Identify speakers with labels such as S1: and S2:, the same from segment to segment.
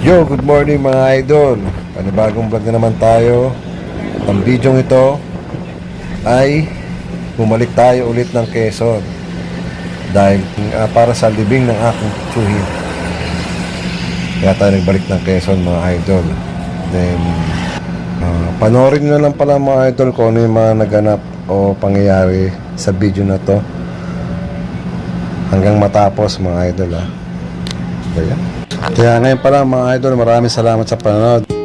S1: Yo, good morning mga idol. Panibagong vlog na naman tayo. Ang video ito ay bumalik tayo ulit ng Quezon dahil para sa libing ng aking tsuhin. Kaya tayo nagbalik ng Quezon mga idol. Then panoorin nyo na lang pala mga idol kung ano yung mga naganap o pangyayari sa video na to hanggang matapos mga idol Kaya ngayon pala mga idol, maraming salamat sa panonood.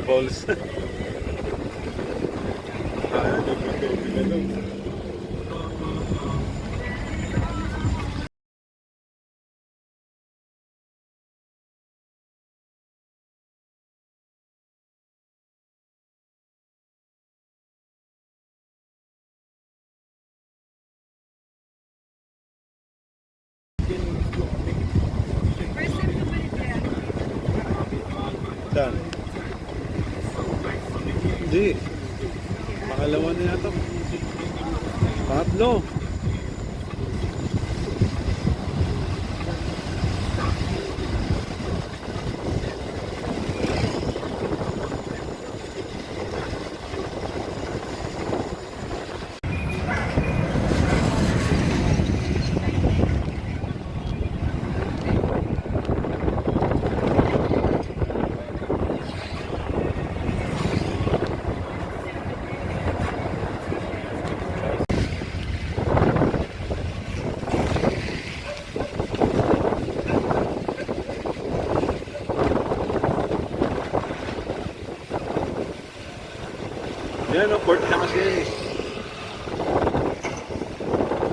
S2: balls. Saan? Hindi. Pangalawa na yata. Pangatlo. Yan o, port na kasi.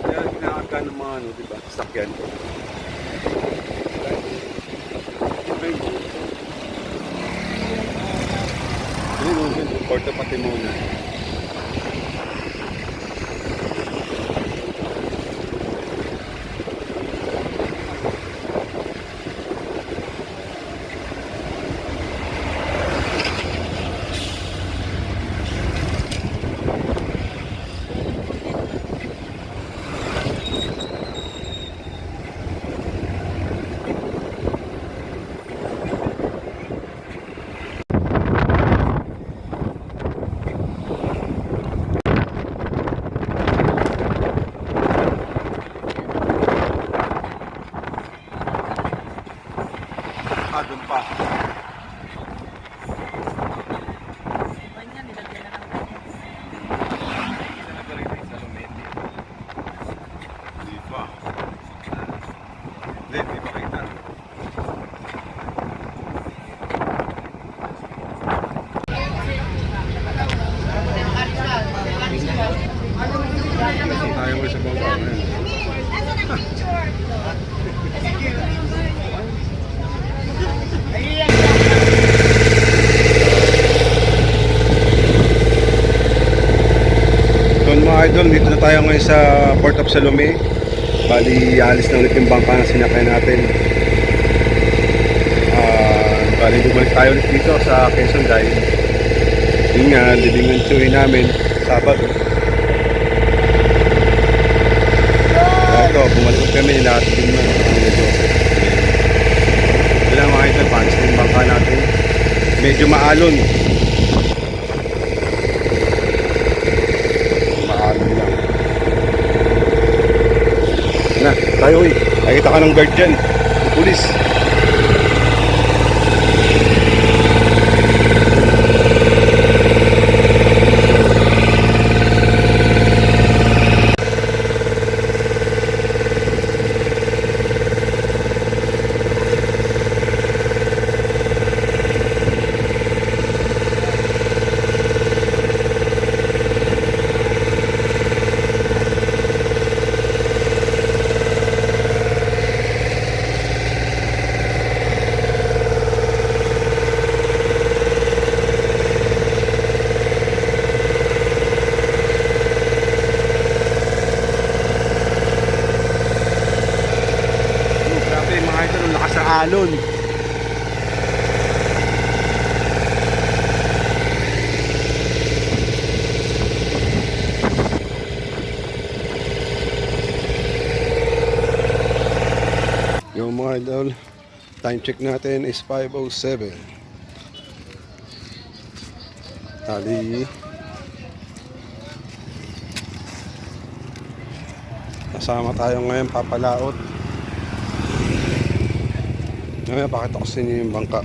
S2: Yan, kinakaka ng mga ano, diba? Sakyan. Okay. Yan o, yan. Port na pati muna. Doon pa. Hindi pa. Hindi pa kita. Tayo mo sa bangka ngayon. Doon mga idol, dito na tayo ngayon sa Port of Salome. Bali, alis na ulit yung bangka na sinakay natin. Bali, bumalik tayo ulit dito sa Quezon dahil yun nga, libingan tsuhin namin Sabado. Ito, bumalik kami lahat din na kailangan mga idol, panis na yung bangka natin. Medyo maalon. Na, tayo eh. Nakita ka ng guard dyan. Pulis. Alon. Yung mga idol, time check natin is 5:07. Tali kasama tayo ngayon papalaot. Ngayon pakita ko sa inyo yung bangka.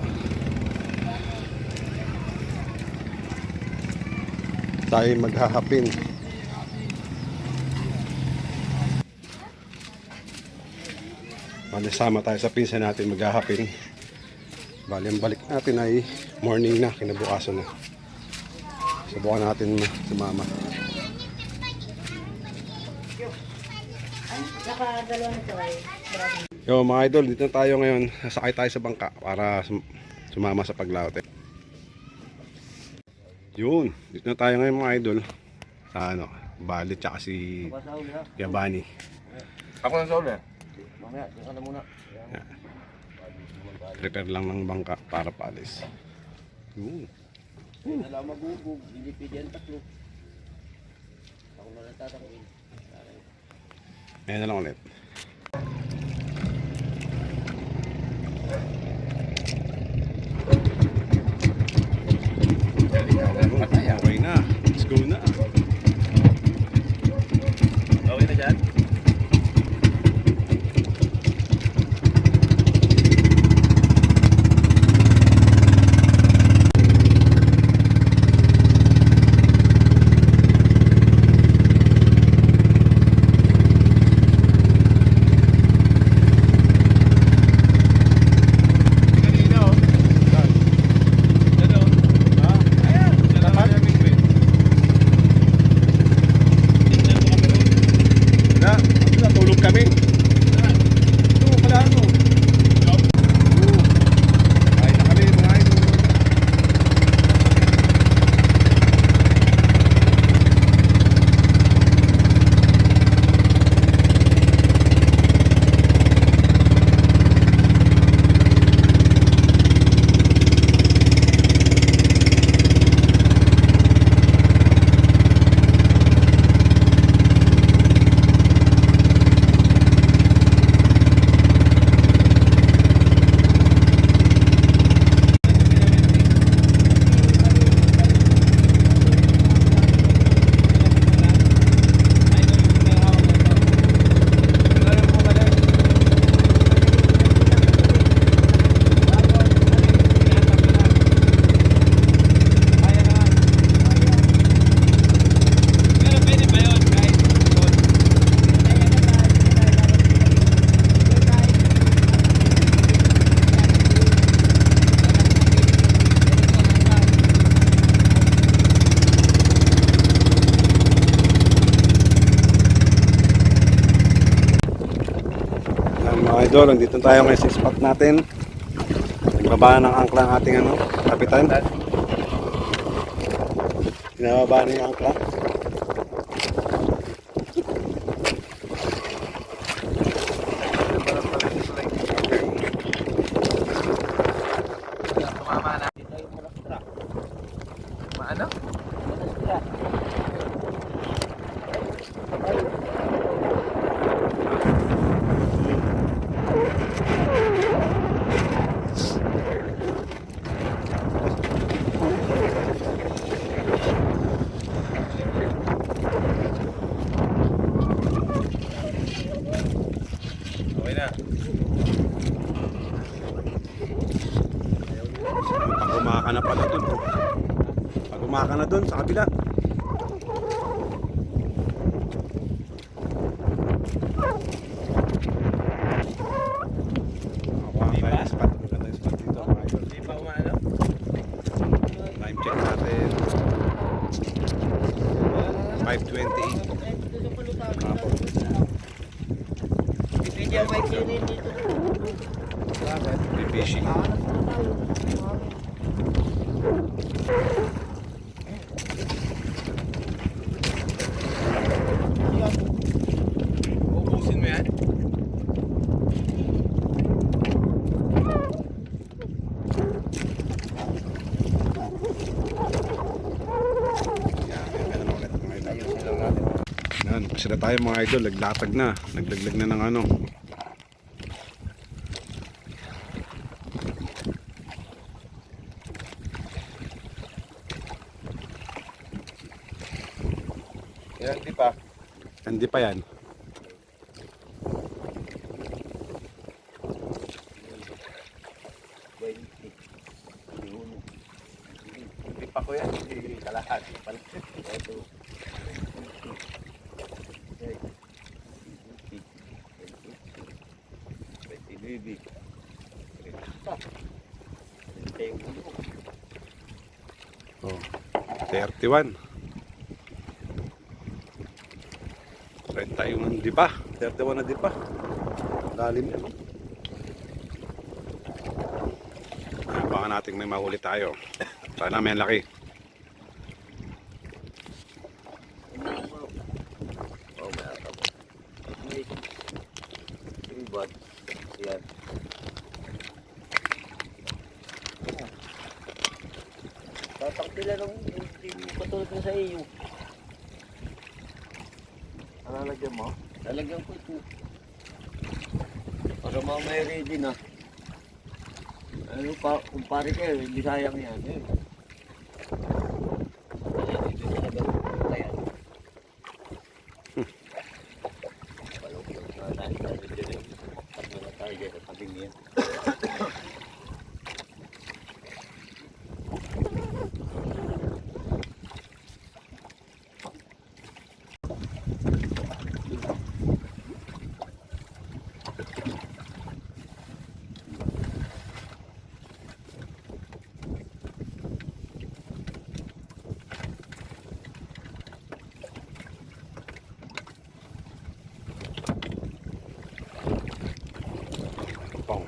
S2: Tayo maghahapin. Malasama tayo sa pinsan natin maghahapin. Bali, ang balik natin ay morning na, kinabukasan na. Subukan natin si mama. Yo mga idol, dito na tayo ngayon. Sasakay tayo sa bangka para sumama sa paglaot. Yun, dito na tayo ngayon mga idol. Sa ano, Bali tsaka si Yabani.
S1: Ako na sa uli. Mamaya, tingnan na muna.
S2: Prepare lang ng bangka para paalis. Yun.
S3: Alam magugug, hindi pwede ang taklo. Ako na natatakawin.
S2: Ayan na lang ulit. Okay na. Let's go na.
S3: Okay na dyan?
S2: Natulog kami. Ito pala ano. Kain na kami mga idol. Mga idol, nandito tayo ngayon sa spot natin. Nagbaba ng angkla ang ating ano, kapitan. Pinababa na yung angkla.
S3: Maano? Okay na.
S2: Pag-umaka na pala dun. Pag-umaka na dun sa kabila. Maganda yung spot dito mga idol.
S3: Hindi pa umano?
S2: Time check natin. 5:28. Kapag.
S3: Hindi ako may kirin dito.
S2: May fishing.
S3: Ubusin mo yan?
S2: Yan, sila tayo mga idol, naglatag na, naglaglag na ng ano.
S3: Yan, di pa.
S2: Hindi pa yan.
S3: Hindi pa ko yan. Hindi kalahati pa lang. Ito. Baby. yung bundok.
S2: Oh, 31. 31 di pa. 31 na di pa. Lalim yan. Baka natin may mahuli tayo. Sana may laki.
S3: Oh, may ako. May ribot. Yan. Tatakpila ng hindi patulad na sa iyo.
S1: Lalagyan mo?
S3: Lalagyan ko ito. Para mamaya ready na. Ano pa, kung pare kayo, hindi sayang yan. Eh. Dito talaga tayan. Palog-log na tayo dyan. Pagkat na tayo dyan sa tabing niya.
S2: Pong.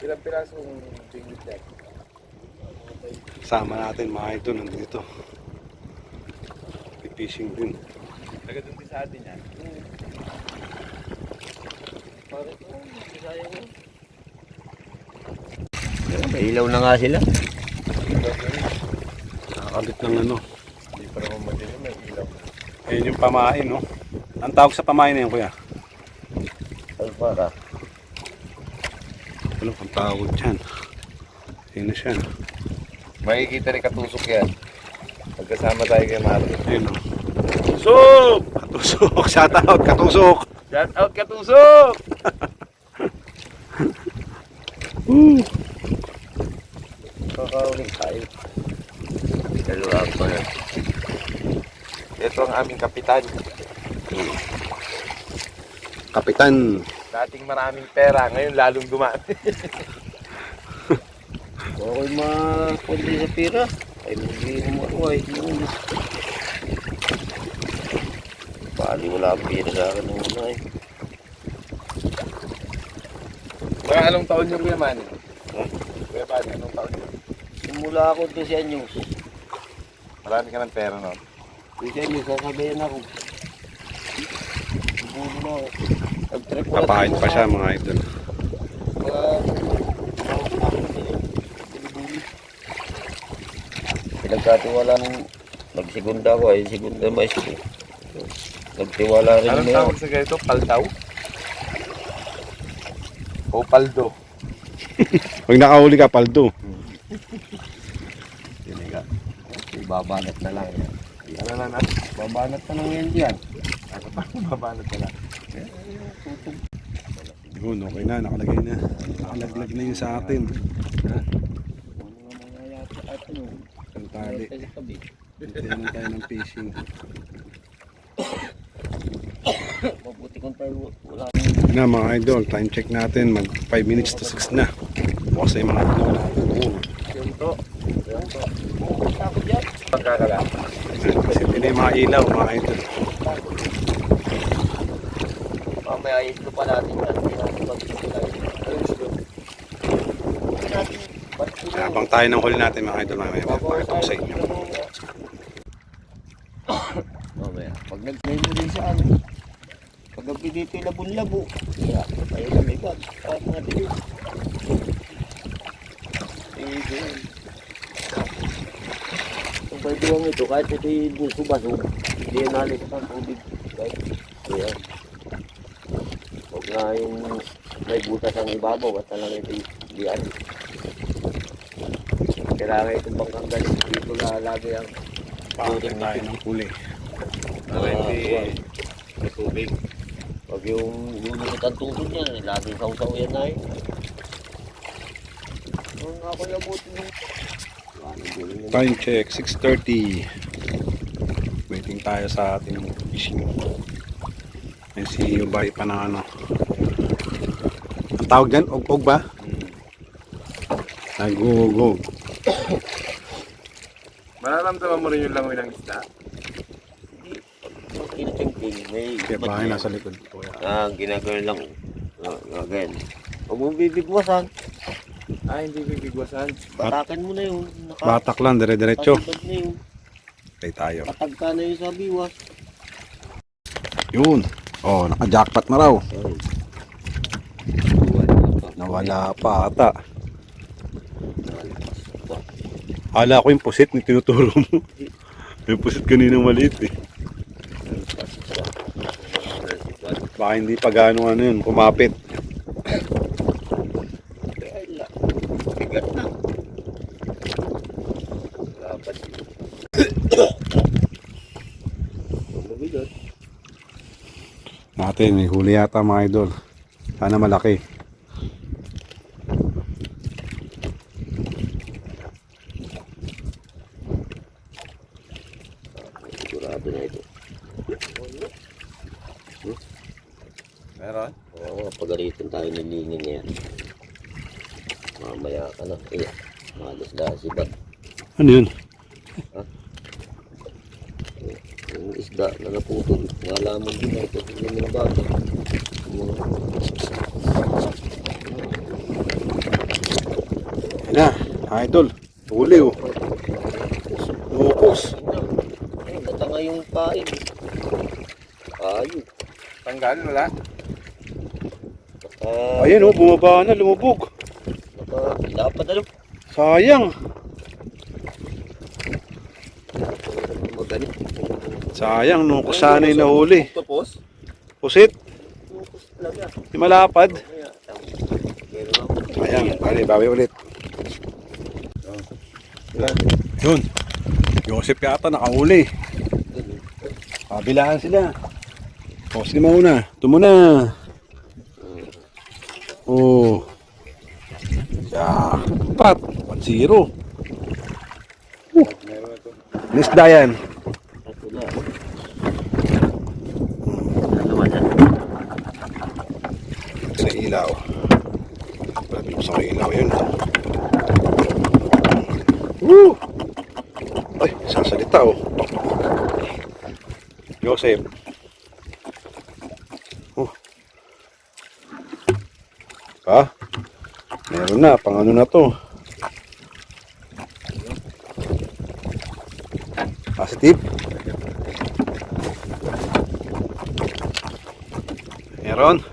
S1: Ilang pirasong tingit yan?
S2: Sama natin mga idol nandito. Fishing din.
S1: Taga doon din sa atin yan.
S3: Pare ko, hindi sayang yan. May ilaw na nga sila.
S2: Nakakabit ng ano.
S1: Hindi pa naman madilim, may ilaw.
S2: Ayun yung pamain, no? Ang tawag sa pamain na yun, kuya?
S3: Alpara.
S2: Ano ang tawag dyan? Ayun na siya.
S1: Makikita rin katusok yan. Pagkasama tayo kay Marlon.
S2: Ayun, no? Katusok! Katusok! Shout out! Katusok!
S1: Shout out katusok!
S3: Kakauling tayo. Dalawa pa na.
S1: Ito ang aming kapitan.
S2: Kapitan!
S1: Dating maraming pera, ngayon lalong dumami.
S3: Okay makundi sa pira. Ay hindi mo ako ay. Bali wala ang pira sa akin ng una eh.
S1: Mga anong taon yung Kuya Manny? Kuya Manny, anong taon yun?
S3: Simula ako 12 anyos.
S1: Marami ka ng pera, no?
S3: 12 anyos, sasabayan ako. Sibulo na ako. Nag-trip ko.
S2: Papahid pa siya mga idol.
S3: Pinagkatiwala ng nagsigunda ko ay sigunda maestro. Nagtiwala rin
S1: Anong
S3: niya.
S1: tawag sa ganito? Paltaw? O paldo?
S2: Pag nakahuli ka, paldo.
S3: Tiniga. Ibabanat na lang yan.
S1: Ano na na?
S3: Babanat na lang yan dyan.
S1: Ano pa? Mabanat ka lang.
S2: Yun, okay na. Nakalagay na. Nakalaglag na yun sa atin.
S3: Ano nga mga yata at ano?
S2: Ang tali.
S3: Sa tabi.
S2: Hintayin lang tayo ng fishing.
S3: Mabuti kung tayo wala.
S2: Yun na mga idol, time check natin. Mag 5 minutes to 6 na. Bukas ay mga idol natin.
S1: Yunto.
S3: Pupunta ako dyan.
S1: Pagkakala.
S2: Kasi hindi na yung mga ilaw mga idol.
S3: Mamaya islo pa natin yan. Hindi natin mag-islo.
S2: Habang tayo ng huli natin mga idol, mamaya pakita ko sa inyo.
S3: Mamaya. Pag nag-play mo din sa amin. Pag dito labon-labo. Yeah, tayo lumipad. Kahit mga dilim. Ganyan. Itong pwedewang ito, kahit ito yung buso-baso, hindi yan nalit ang tubig. Kahit, ayan. Huwag nga yung may butas ang ibabaw at talaga ito yung diyan. Kailangan itong bangkang galing dito na lagi ang
S2: Pakita tayo ng huli.
S3: may tubig. Pag yung lumikit ang tubig niya, laging saw-saw yan na eh. Nung ako nabuti nung...
S2: Time check, 6:30. Waiting tayo sa ating fishing. May si Ubay pa na ano. Ang tawag dyan? Og ba? Nagugog. Mararamdaman mo rin yung langoy ng isda?
S3: Pag kinachingking, may
S2: Kaya
S3: ba't
S2: bahay
S3: yan?
S2: nasa likod ko.
S3: Ginagano lang. Again. Huwag mong bibigwasan.
S4: Hindi bibigwasan.
S3: Batakan mo na yun.
S2: Batak lang, dire-diretso.
S3: Nakatibad na yun.
S2: Patay tayo.
S3: Patagka na yun sa biwas.
S2: Yun. Oh, naka-jackpot na raw.
S3: Sorry.
S2: Nawala pa ata. Hala ko yung pusit ni tinuturo mo. Yung pusit kanina maliit eh. Baka hindi pa gaano ano yun, kumapit.
S3: Bigat na. Dapat. Mabigat.
S2: Natin, may huli yata mga idol. Sana malaki.
S3: Sigurado na ito.
S2: Meron?
S3: Oo, pagalitan tayo nilingin niya. Mamaya ka na. Malas dahil si Bat.
S2: Ano yun?
S3: Yung isda na naputol. Wala mo din ito. Hindi mo na bago.
S2: Yan na, idol. Huli oh. Lupos.
S3: Ay, natanga yung pain. Ayun.
S4: Tanggal, wala?
S2: Ayan oh, bumaba na, lumubog.
S3: Dapat ano?
S2: Sayang.
S3: Magalit.
S2: Sayang nung kusanay na huli.
S4: Tapos?
S2: Pusit,
S3: Focus talaga.
S2: di malapad.
S3: Meron ako.
S2: Ayan, bali, bawi ulit. Yun. Joseph yata nakahuli. Kabilaan sila. O, sige mauna. Ito muna. Oh. Yeah. Pat. 1-0. Nisda yan.
S3: Ito na. Ano naman yan?
S2: Sa ilaw. Palapit sa ilaw yun. Woo! Ay, sasalita oh. Joseph. Oh. Meron na, pang ano na to. Positive. Meron.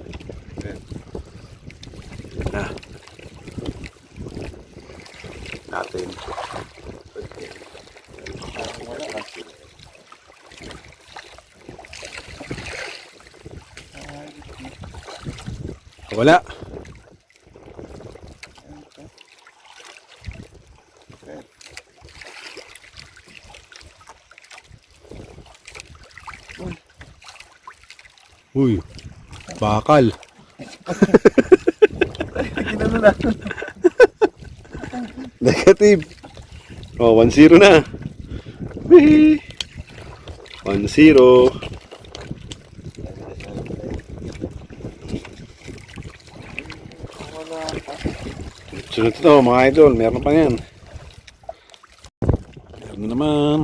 S2: Na. Natin. Wala. Uy, bakal. Negative. Oh, 1-0 na. Wee! 1-0. Sunod ito mga idol, meron pa yan. Meron na naman.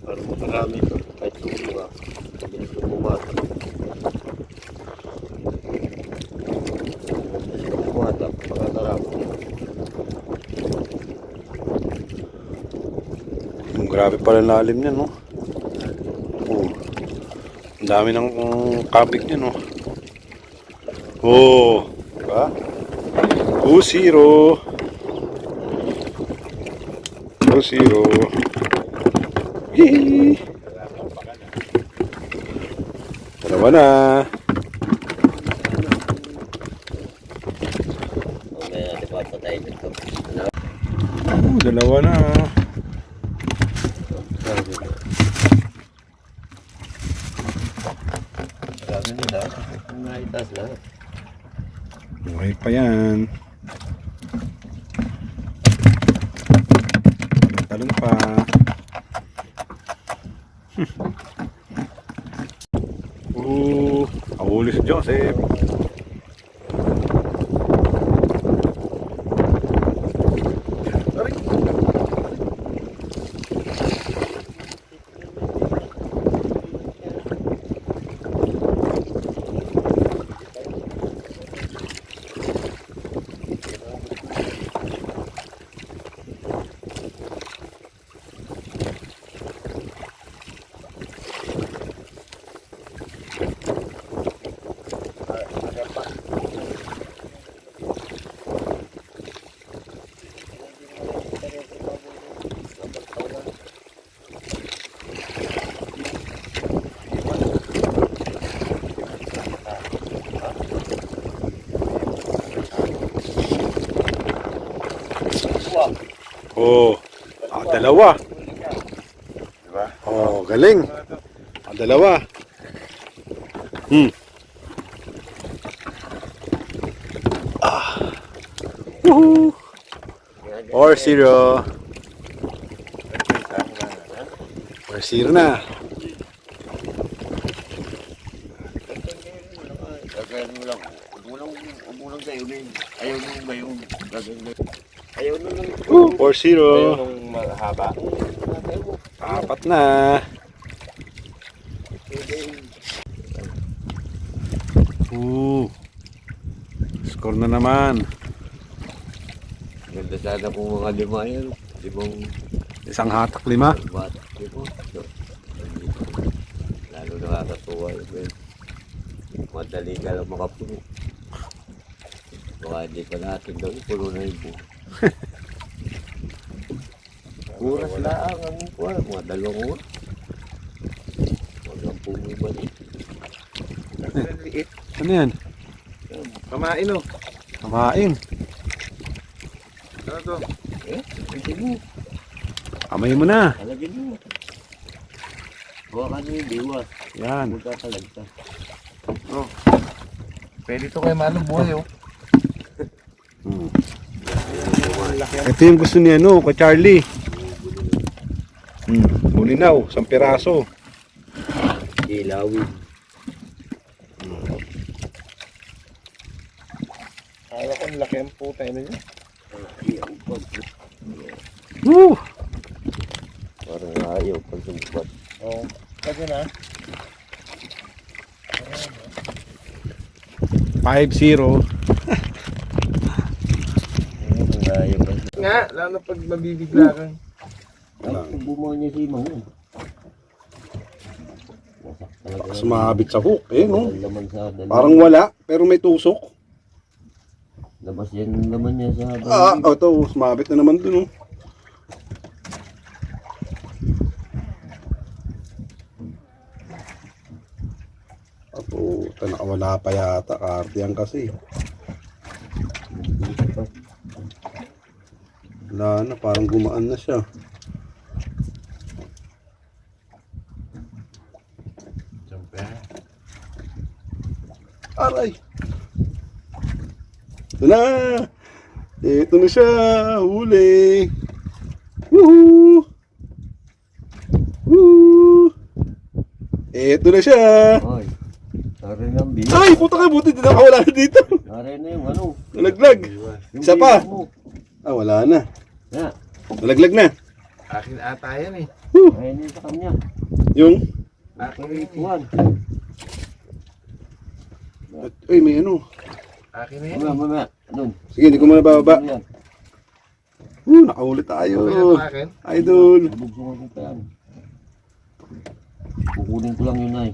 S3: Parang makarami ito. Kahit tulo ka. Bilis ko bumata. Bumata. Pangatarap.
S2: Grabe pala lalim niya, no? Oh. Ang dami ng kabig niya, no? Oh. Diba? 2-0. 2-0. Hihi. Dalawa na.
S3: Mamaya natin papatayin ito.
S2: Dalawa na.
S3: Marami nila. Naitas lahat.
S2: Okay pa yan. Talon pa. Huli si Joseph. Oh, dalawa.
S4: Diba?
S2: Oh, galing. Dalawa. Woohoo! 4-0. 4-0 na.
S3: Gagawin mo lang. Huwag mo lang kayo din. Ayaw nung gayon. Gagawin mo. Ayaw nung lang.
S2: 4-0.
S4: Nung mahaba.
S2: Apat na. Score na naman.
S3: Ganda sana kung mga lima yan. Limang
S2: Isang hatak 5.
S3: bata. Limo. Lalo nakakatuwa yun. Madali ka lang makapuno. Baka hindi pa natin daw. Puno na yung buo. Oras lang ang kuha. Mga 2 oras. Huwag ang puno ba rin.
S4: Ang liit.
S2: Ano yan?
S4: Kamain oh.
S2: Kamain.
S4: Ano to?
S3: Hindi mo.
S2: Kamay mo na.
S3: Halagin mo. Huwag ka na yung diwa.
S2: Yan.
S3: Punta talagta.
S4: Pwede to kay Manong buhay oh.
S2: Ito yung gusto niya no, kay Charlie. Bulinaw, 1 piraso.
S3: Ilawin.
S4: Akala ko ang laki ang puta ina niya.
S2: Woo!
S3: Parang ayaw pag sumpat.
S4: Oo. Kasi na.
S2: 5-0.
S3: Ayaw pa.
S4: Nga, lalo pag mabibigla kang.
S3: Ang bumaw niya si Mang. Wasak talaga.
S2: Sumabit sa hook, eh no.
S3: Laman sa dalawa.
S2: Parang wala, pero may tusok.
S3: Labas yan laman niya sa
S2: Ito, sumabit na naman dun, oh. Apo, nakawala pa yata, kardiyan kasi. Wala na, parang gumaan na siya. Aray! Ito na! Ito na siya! Huli! Woohoo! Woo! Ito na siya!
S3: Ay. Nari na ang bilis.
S2: Ay! Puta ka! Buti din nakawala na dito!
S3: Nari na yung ano.
S2: Nalaglag!
S3: Yung
S2: Isa pa!
S3: bilis mo.
S2: Wala na.
S3: Na.
S2: Nalaglag na.
S4: Akin ata yan eh.
S3: Ayun yun sa kanya.
S2: Yung...
S4: Akin
S3: Tuwan.
S2: Ay, may ano.
S4: Akin na yan.
S3: Mamaya. Doon.
S2: Sige, hindi ko muna bababa.
S3: Ano yan?
S2: Nakahuli tayo.
S4: Ano yan akin?
S2: Idol.
S3: Bugsungan ko pa yan. Kukunin ko lang yun ay.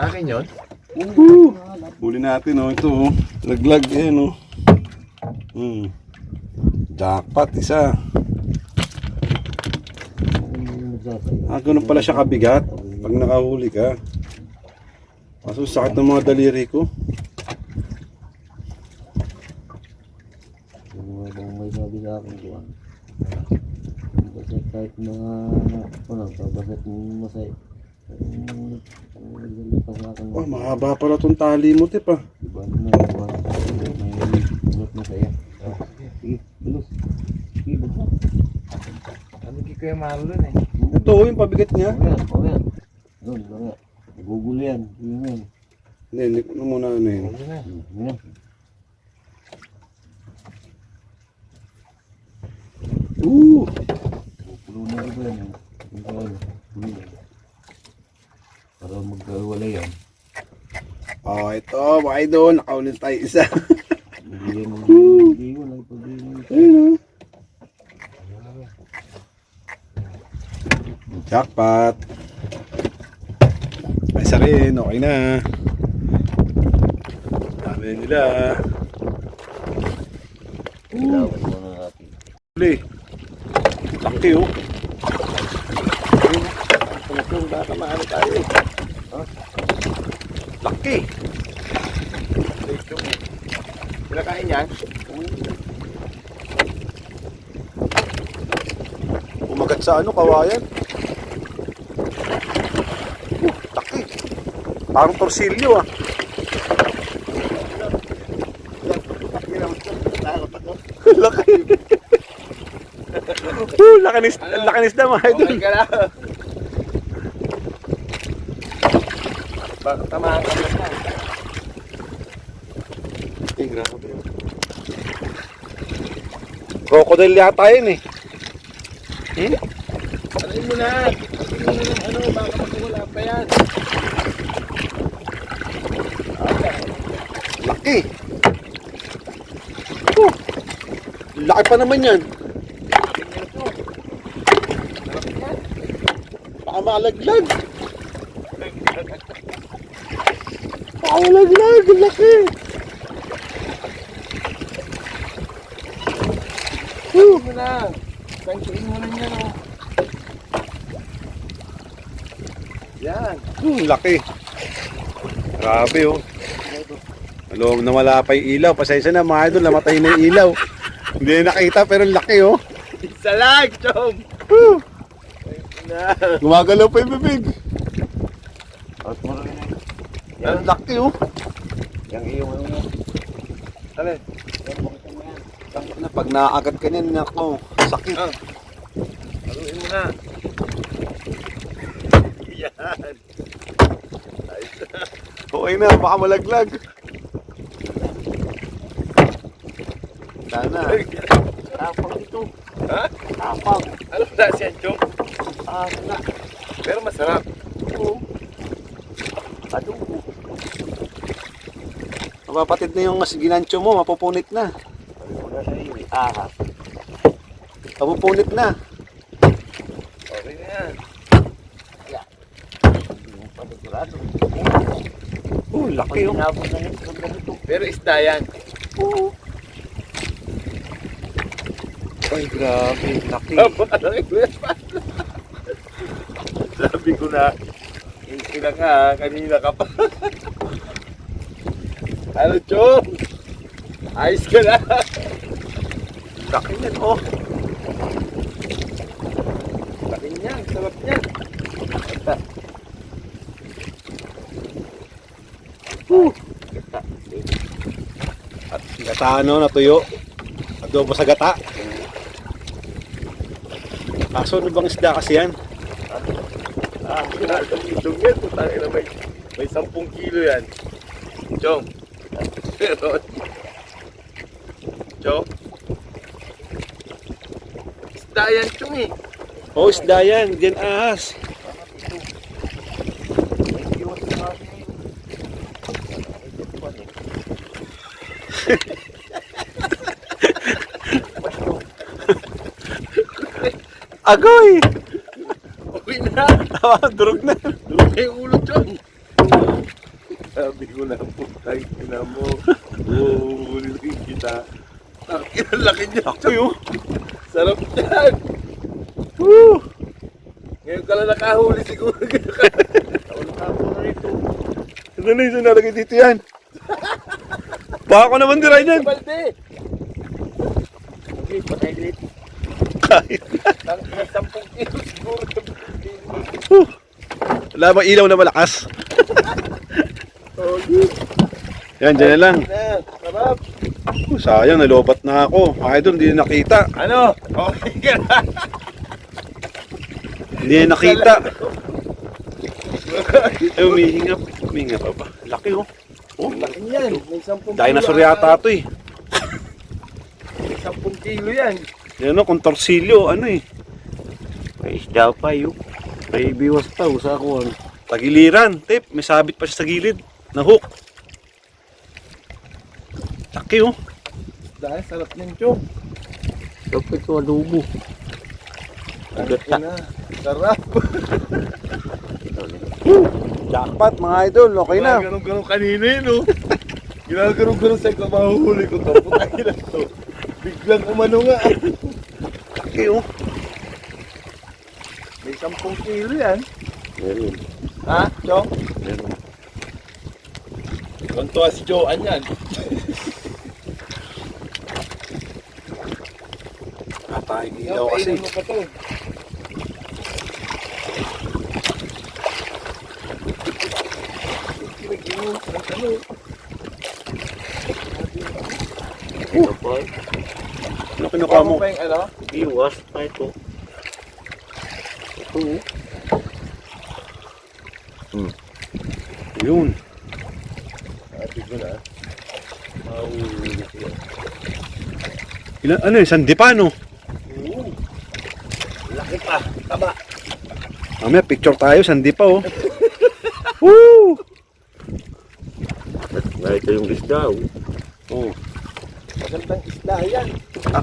S4: Akin yun?
S2: Woo! Huli natin, oh. Ito, oh. Laglag, yan, oh. Jackpot, isa. Ganun pala siya kabigat pag nakahuli ka. Kaso sakit ng mga daliri ko.
S3: May sabi sa akin ko. Basit kahit mga ano, basit masay.
S2: Wah, mahaba pala tong tali mo, tip, ah.
S3: Diba na yung may ulot na saya. Sige, tulus. Sige, bugso.
S4: Ano di ko yung mahal dun eh.
S2: Ito, yung pabigat niya.
S3: Mamaya. Doon, mamaya. Gugulo yan. Yun yan.
S2: Hindi ko na muna ano yun.
S3: Pulo na iba yan. Para magkawala yan.
S2: Oh, ito, mga idol. Nakaulit tayo isa.
S3: Wala pag-iwan.
S2: Ayun, oh. Jackpot. Ay, isa rin. Okay na. Dami na nila.
S3: Ilawan muna natin.
S2: Huli. Laki, oh.
S3: Baka maano tayo.
S2: Laki.
S4: Kinakain yan?
S2: Umagat sa ano, kawayan. Laki. Parang torsilyo, ah. Laki. Lakinis na, mga idol.
S4: Okay ka na. Baka tamahan ka na.
S2: Eh, grabe. Crocodile yata yun, eh.
S4: Alayin mo na. Alayin mo na ng ano, baka magwala pa yan.
S2: Laki. Laki pa naman yan. Baka malaglag. Baka malaglag. Laki.
S4: Alayin mo na. Pansin mo na yan, oh. Yan.
S2: Laki. Grabe, oh. Alam na wala pa yung ilaw. Pasensya na, mga idol. Namatay na yung ilaw. Hindi na nakita, pero laki, oh.
S4: Isa lang, Chom. Na.
S2: Gumagalaw pa yung bibig.
S3: Out mo rin yan.
S2: Ang laki, oh.
S3: Yung iyong ano yan.
S4: Alin?
S2: Na, pag naagat ka niyan, nako, sakit.
S4: Alayin mo na. Yan.
S2: Okay na, baka malaglag. Sana.
S3: Tapang ito.
S4: Ha?
S3: Tapang.
S4: Ano na siya, Chom?
S3: Na.
S4: Pero masarap.
S3: Oo. Adobo.
S2: Mapapatid na yung ginancho mo, mapupunit na.
S3: Wala sa iyo. Ahas.
S2: Mapupunit na.
S4: Okay na yan.
S3: Yung panigurado.
S2: Laki, oh.
S3: Inabot na nito ng ganito.
S4: Pero isda yan.
S3: Oo.
S2: Ay, grabe, laki.
S4: Napakalaki ko yan. Sabi ko na, kailan ka, kanina ka pa. Ano, Chom? Ayos ka na.
S2: Laki yan, oh.
S4: Laki niyan, sarap niyan.
S2: At gata, ano, natuyo. Adobo sa gata. Kaso, ano bang isda kasi yan?
S4: Itong yan, putang ina, may 10 kilo yan. Chom. Pero, Chom. Isda yan, Chom eh.
S2: Oh, isda yan, diyan ahas. Agoy!
S4: Okay na.
S2: Durog na.
S4: Durog na yung ulo, Chom. Sabi ko na, putang ina mo. Uulitin kita. Ang laki niya,
S2: Laki,
S4: Chom.
S2: oh.
S4: Sarap yan.
S2: Woo!
S4: Ngayon ka lang nakahuli siguro. Nakahuli ito.
S2: Ano na yung nalagay dito yan? Baka ko naman diray yan.
S4: Balde.
S3: Okay, patay ulit.
S2: Kahit.
S4: Ang 10 kilo siguro.
S2: Wala bang ilaw na malakas?
S4: Oh, good.
S2: Yan, dyan na lang.
S4: Na, sarap.
S2: Sayang, nalobat na ako. Ay doon, hindi na nakita.
S4: Ano? Okay ka na.
S2: Hindi na nakita. Ay, umihingap. May nga pa ba? Laki oh. Oh,
S4: Laki yan. May 10
S2: dinosaur
S4: kilo
S2: yata
S4: ata.
S2: to eh.
S4: May 10 kilo yan.
S2: Yan o, kung torsilyo, ano eh.
S3: May isda pa yun. May biwas pa, usa ko ano.
S2: Tagiliran, tip. May sabit pa siya sa gilid. Na hook. Laki oh.
S4: Dahil sarap niyan, Chong.
S3: Dapat ko adobo. Agata.
S4: Na. Sarap.
S2: Jackpot mga idol, okay na.
S4: Ganun kanina yun, no? Ginaganon-ganon sa ikaw, mahuhuli ko to. Putay na to. Biglang umano nga.
S2: Laki oh.
S4: May 10 kilo yan.
S3: Meron.
S4: Ha, Chong?
S3: Meron.
S4: Kontuwa si Joan yan.
S2: Katayang ilaw kasi.
S4: Ano pa to? Ano?
S3: Ito pa.
S2: Ano kinukuha mo?
S4: Pa yung ano?
S3: Biwas pa ito. Ito.
S2: Yun.
S4: Ate ko na. Mahuhuli ko yan.
S2: Ilan, ano yun, sandipano?
S4: Oo. Laki pa. Taba.
S2: Mamaya picture tayo, sandipa oh. Woo!
S3: Ito yung isda.
S2: Oh.
S4: Magandang isda yan.
S2: Ah,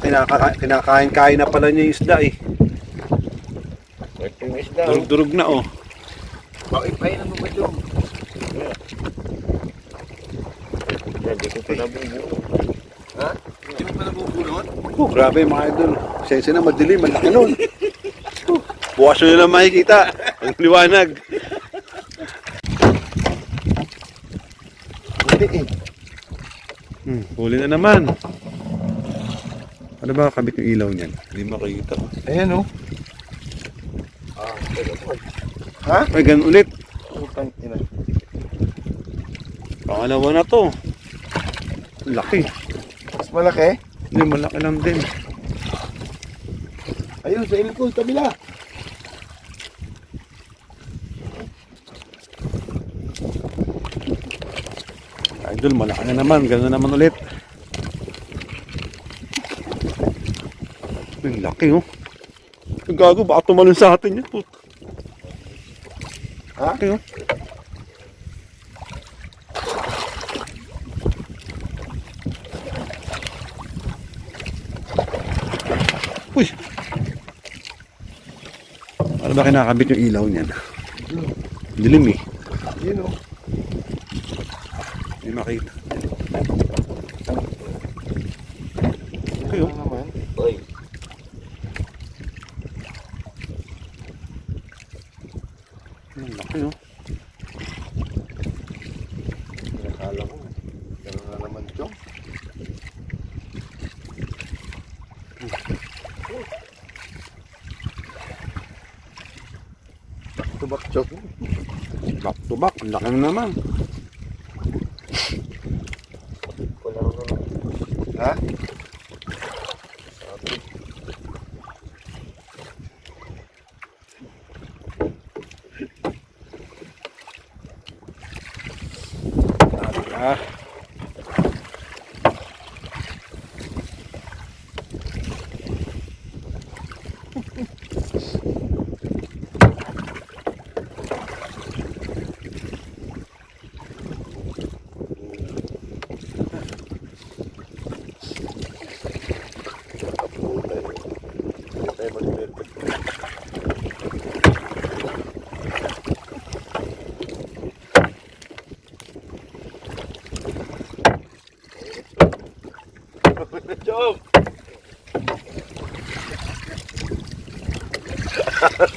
S2: kinakain-kain na pala niya yung isda eh.
S3: Ito yung isda.
S2: Durug-durug na oh.
S4: Bakit pa yun ano ba Chong?
S3: Hindi ko pa nabubuo.
S4: Ha? Hindi mo pa nabubulot?
S2: Oh, grabe mga idol. Sense na madilim, malaki nun. Oh, bukas nyo na lang makikita. Ang liwanag.
S4: Hindi eh.
S2: Huli na naman. Ano ba kabit yung ilaw niyan? Hindi makikita.
S4: Ayan oh. Ha?
S2: Ay, ganun ulit.
S4: Putang ina.
S2: Pangalawa na to. Laki.
S4: Mas malaki?
S2: Hindi, malaki lang din.
S4: Ayun, sa ilikod, kabila.
S2: Idol, malaki na naman. Ganun na naman ulit. Ang laki oh. Ang gago, baka tumalon sa atin yan. Puta.
S4: Ha?
S2: Laki oh. Uy! Ano ba kinakabit yung ilaw niyan? Dilim eh.
S4: Yun oh.
S2: Hindi makita. Okay oh.
S4: Ano naman?
S3: Oy.
S2: Ang laki oh.
S4: Nakala ko. Gano'n na naman Chong. Tubak Chong.
S2: Back to back. Ang laki na naman.
S3: Wala ko naman.
S4: Ha?
S2: Ah.
S4: Chong!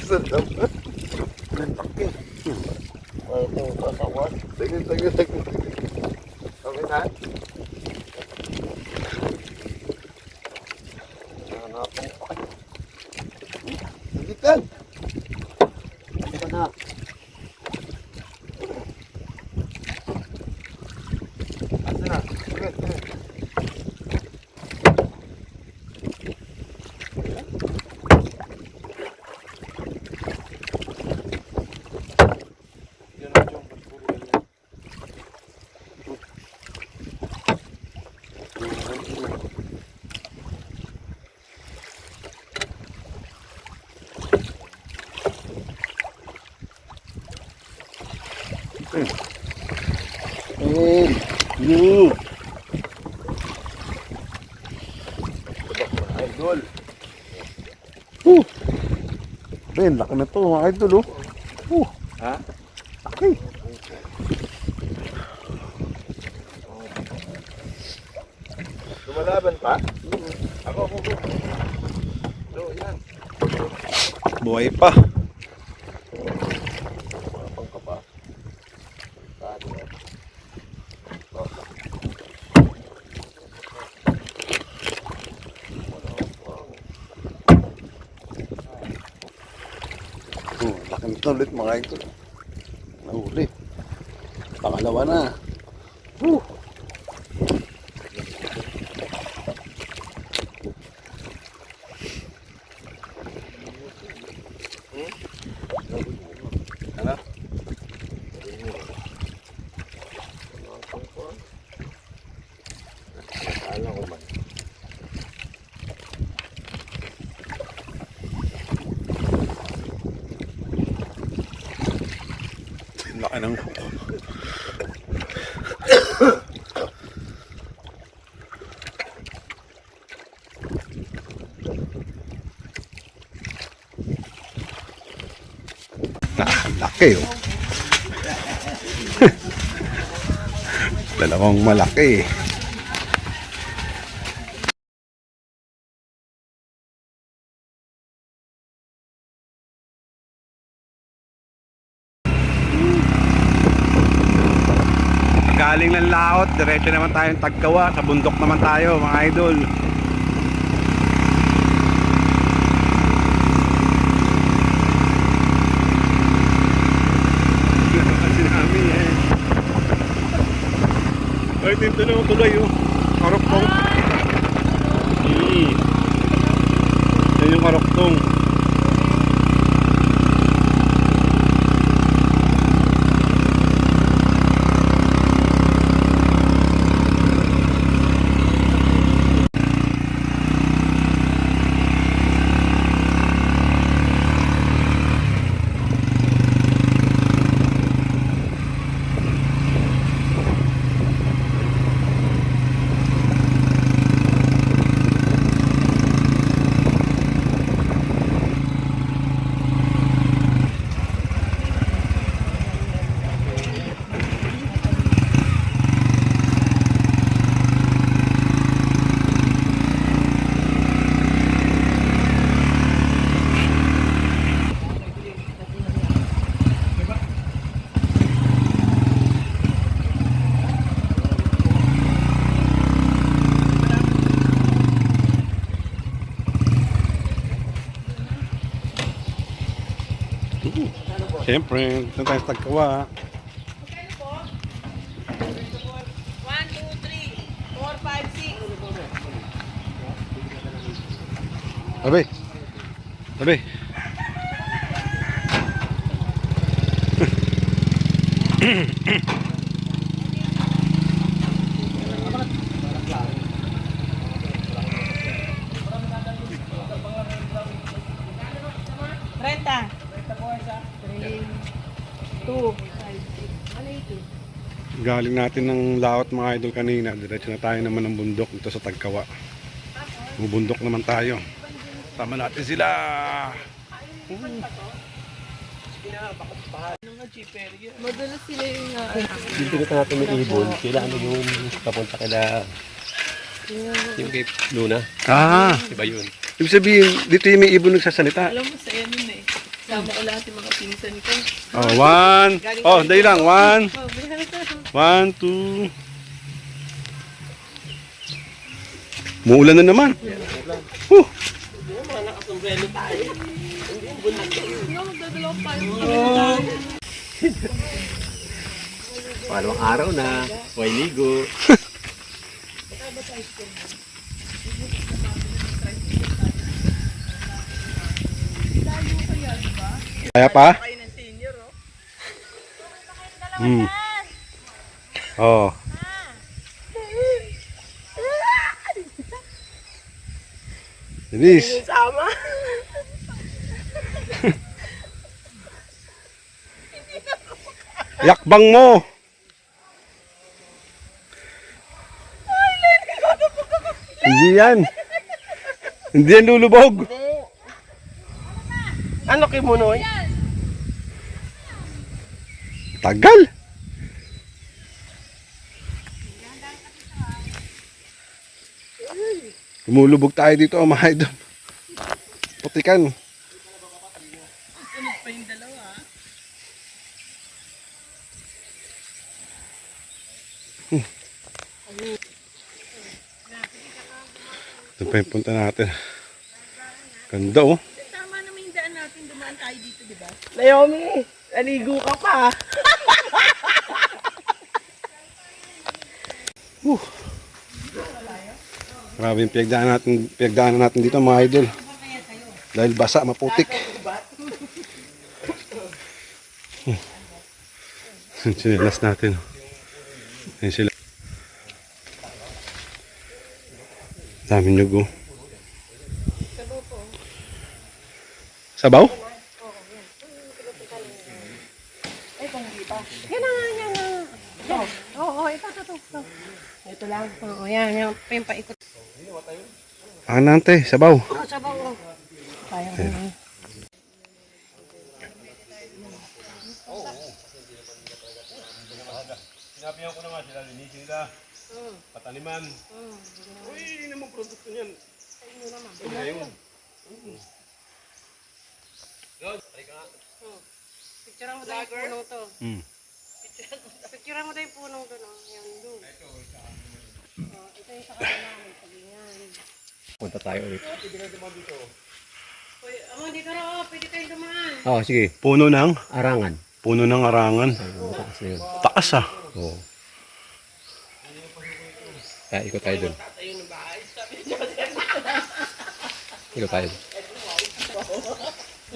S4: Saan naman?
S3: Ay, ito, kasawas.
S4: Sige. Okay na?
S3: Nanganapang pa kayo.
S4: Nagitan!
S3: Ano ka na?
S4: Asa na? Sige. Yan ang Chong, pagpuro yan.
S2: You.
S3: Idol.
S2: Ben, laki na to mga idol oh.
S3: Ha?
S2: Laki.
S4: Lumalaban pa? Ako. So, yan.
S2: Buhay pa.
S3: Pang ka pa.
S2: Laki na to ulit mga idol. Nahuli. Pangalawa na.
S3: Kala ko man.
S2: Laki ng laki oh. Dalawang malaki. Galing ng laot, diretso naman tayong Tagkawa, sa bundok naman tayo mga idol. Kasi namin eh. Ay, dito na ang tulay oh. Karoktong. Yan yung karoktong. Siyempre, dito tayo sa Tagkawa.
S5: 1, 2, 3, 4, 5, 6.
S2: Tabi. Tabi.
S5: Renta. 3, 2.
S2: Galing natin ng laot mga idol kanina. Diretso na tayo naman ng bundok dito sa Tagkawa. Bubundok naman tayo. Tama natin sila.
S5: Madalas sila yung
S3: Dito kita natin may ibon. Kailangan mo yung papunta kila yung kay Luna.
S2: Ah,
S3: Iba yun.
S2: ibig sabihin, dito yung may ibon nagsasalita.
S5: alam mo sa nun eh. Sama ko lahat yung mga pinsan ko.
S2: Oh, one. Oh, dahil lang. One. 1, 2. Muulan na naman.
S3: Pangalawang araw na. Huwag ligo.
S2: Kaya pa? Oh. Denise.
S5: Sama.
S2: Yakbang mo! Hindi yan. Hindi yan lulubog.
S4: Ano kimunoy?
S2: Tagal. Lumulubog tayo dito, mga idol. Putikan. Ito pa yung punta natin. Ganda oh.
S5: Tama naman yung daan natin. Dumaan tayo dito, di ba?
S4: Naomi, naligo ka pa.
S2: Grabe yung pinagdaanan natin dito, mga idol. Dahil basa, maputik. Sinilas natin. Ayan sila. Dami nyug oh. Sabaw?
S6: Oo, ito. Ito lang. Oo, yan. Yung paikot.
S2: Ah, nante, sabaw.
S6: Oo, sabaw. Kaya ko na.
S2: Sinabihan ko naman sila, linisin nila. Pataniman. Uy, hindi naman produkto niyan. Ito ngayon.
S6: Picture mo tayo yung punong to.
S2: Hmm.
S6: Picture mo tayo yung punong to, no? Yan, doon. Ito yung sa kanila. May sabihan.
S3: Punta tayo ulit.
S6: Uy, amo, dito na. Pwede tayong dumaan.
S3: Oo, sige.
S2: Puno ng?
S3: Arangan.
S2: Puno ng arangan.
S3: Mataas na yun.
S2: Taas ah.
S3: Oo. Kaya ikot tayo dun. Ikot tayo.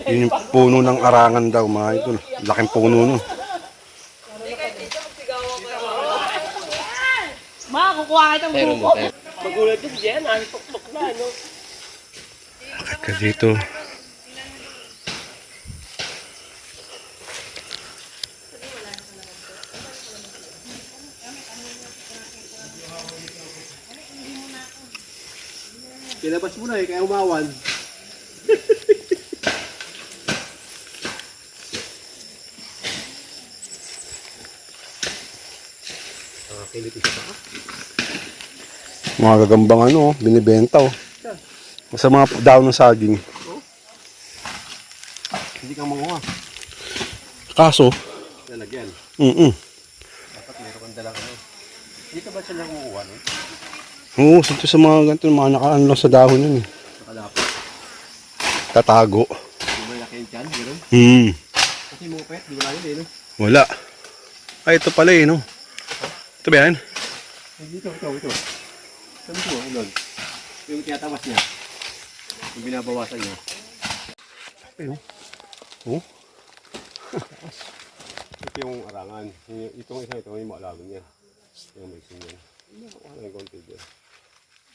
S2: Yun yung puno ng arangan daw, mga idol. Laking puno no.
S6: Ma, kukuha kitang
S3: Tayo
S6: buko.
S3: tayo.
S4: Magulat ka si Jen, tuk-tuk na, no?
S2: Ka dito.
S4: Kinabas mo na eh, kaya umawan.
S2: Mga gagambang ano, binibenta oh. Sa mga daon ng saging.
S4: Hindi kang manguha.
S2: Kaso,
S4: Lalagyan.
S2: dapat
S4: Meron kang dalang ano. Hindi ka ba siya lang manguha, no?
S2: oo, santo sa mga ganito, mga nakaano lang sa dahon yun eh.
S4: Nakalapit.
S2: Tatago.
S4: Hindi ba laki yung tiyan? Gano'n? Kasi mga pet, di wala yun eh, no?
S2: Wala. Ay, ito pala eh, no? Ito ba yan?
S4: Ito. Sabi ko, Ulon. Yung tinatawas niya. Yung binabawasan niya.
S2: Ayun. Oh.
S4: Ito yung arangan. Itong isa, ito yung maalaman niya. Yung may sinyan. Ano yung konti dyan?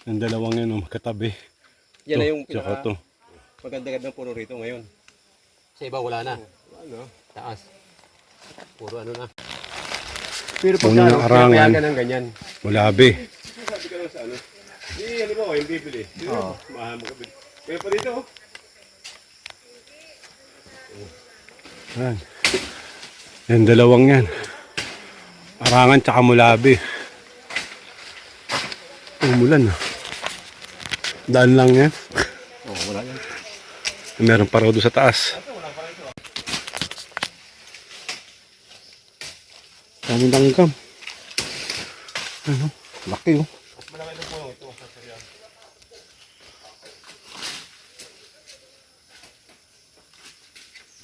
S2: Yung dalawang yan, oh, magkatabi.
S4: Yan na yung
S2: Tsaka to.
S4: maganda-ganda ng puro rito ngayon. Sa iba wala na. Ano? Taas. Puro ano na. Pero pag
S2: Puno ng arangan.
S4: pinapayagan ng ganyan.
S2: Mulabi.
S4: Sabi ka lang sa ano. Halimbawa, yung bibili. Oo. Mahal mo kabili. Kaya pa dito, oh.
S2: Yan. Yan, dalawang yan. Arangan tsaka mulabi. Umulan ah. Daan lang yan.
S4: Oh, wala yan.
S2: Meron pa raw doon sa taas. Daming langgam. Ano? Laki oh.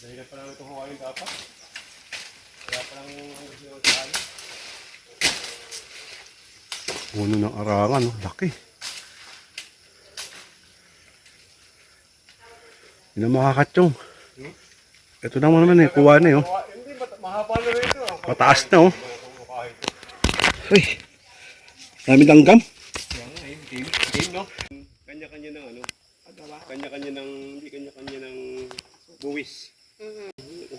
S4: Dahil pa lang itong huwain dapat. Kaya pa lang sinasali.
S2: Puno ng arangan oh. Laki. Hindi na makakatyong. Ito naman eh. Kuha na eh oh.
S4: Hindi, mahaba na rin ito.
S2: Mataas na oh. Uy. Dami langgam.
S4: Game, no? Kanya-kanya ng ano? Kanya-kanya ng, hindi kanya-kanya ng buwis.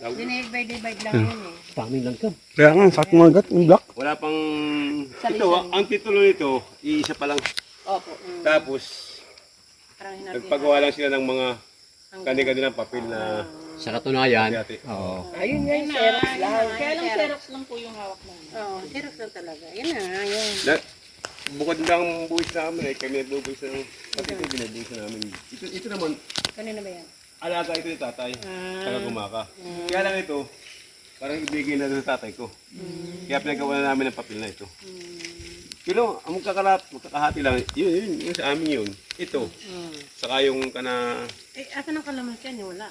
S6: Dinivide-divide lang yun eh.
S3: Daming langgam.
S2: Kaya nga, sakit mga gat, yung black.
S4: Wala pang...
S6: Sali-sali.
S4: Ito, ang titulo nito, iisa pa lang.
S6: Opo.
S4: Tapos,
S6: Parang hinati.
S4: nagpagawa lang sila ng mga kani-kanilang papel na
S3: Sa katunayan,
S4: dati.
S3: oo.
S5: Ayun nga yung Xerox lang. Kaya lang Xerox lang po yung hawak namin.
S6: Oo, Xerox lang talaga. Yan na, yun.
S4: Na, bukod lang buwis namin eh, kami nagbubuwis ng pati ito binabuwis namin. Ito naman,
S6: Kanina ba yan?
S4: alaga ito ni tatay, taga gumaka. Kaya lang ito, parang ibigay na doon sa tatay ko. Kaya pinagawa na namin ng papel na ito. Pero ang magkakahati lang, yun sa amin yun. Ito, saka yung kana...
S6: Eh, asan ang kalamas yan? Wala.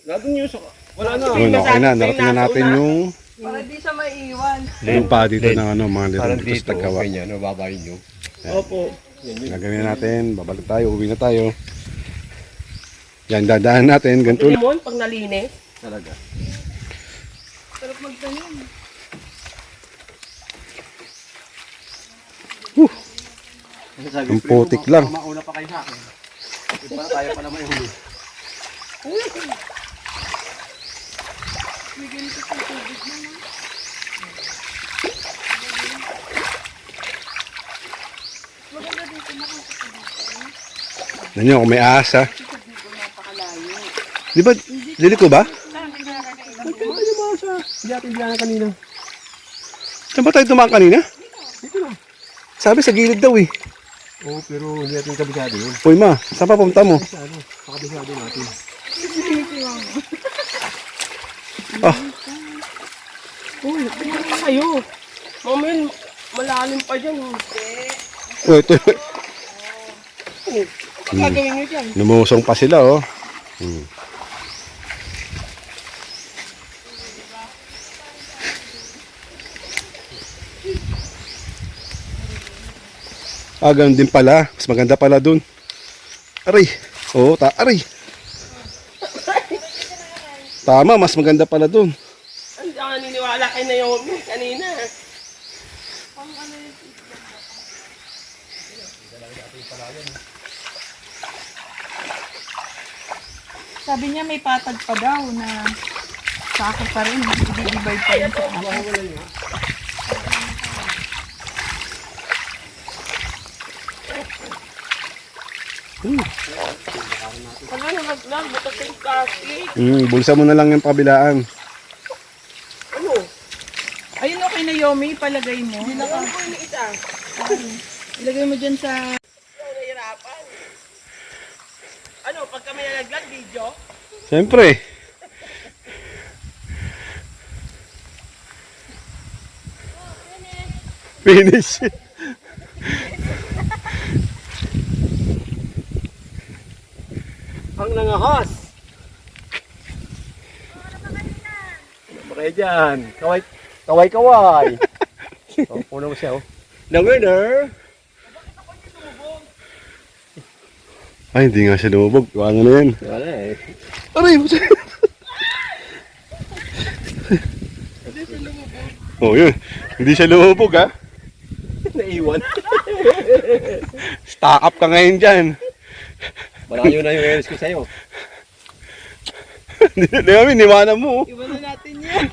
S4: Nandun yun sa... Wala na.
S2: Ayun, okay na. Narating na natin yung
S5: Para di siya maiwan.
S2: pa dito ng ano, mga
S3: Parang
S2: litong dito
S3: dito,
S2: sa Tagawa.
S3: okay niya, no, babayin nyo.
S4: Opo.
S2: Gagawin na natin, babalik tayo, uwi na tayo. Yan, dadaan natin, ganito.
S6: Limon, pag nalinis.
S3: Talaga.
S5: Sarap magtanim.
S2: Ang putik lang.
S3: Mauna pa kayo sa akin. Para tayo pa naman yung huli.
S2: Nanyo, kung may ahas ha. Di ba, liliko ba?
S3: Hindi natin bilangan kanina.
S2: Saan ba tayo dumaan kanina? Sabi sa gilid daw eh.
S3: Oo, pero hindi natin kabisado yun.
S2: Uy ma, saan pa pumunta mo?
S3: Sa ano, pakabisado natin.
S2: Ah,
S6: Uy, tingnan pa kayo. Mamaya, malalim pa dyan.
S2: oh, ito.
S6: Ano gagawin nyo dyan?
S2: Lumusong pa sila oh. Hmm. Ah, ganun din pala. Mas maganda pala dun. Aray. Oo, aray. Tama, mas maganda pala dun.
S6: Hindi ako naniniwala kay Naomi kanina.
S5: Sabi niya may patag pa daw na sako pa rin. I-divide pa rin sa akin.
S6: Ano na naglag, butas yung plastic.
S2: Bulsa mo na lang yung pabilaan.
S6: Ano?
S5: Ayun o kay Naomi, palagay mo.
S6: Ano po yung isa?
S5: Ilagay mo dyan sa...
S6: Nahihirapan. Ano, pag kami nalaglag, video?
S2: Siyempre. Finish.
S3: Ang nangahas! Bakit dyan? Kaway, kaway, kaway! Oh, puno mo siya, oh. The winner!
S2: Ay, hindi nga siya lumubog. Ano na yan?
S3: Wala eh.
S2: Aray! Oh, yun. Hindi siya lumubog, ha?
S3: Naiwan.
S2: Stock up ka ngayon dyan.
S3: Malayo na yung airless ko sa'yo.
S2: Di kami, niwanan mo.
S5: Iwan na natin yan.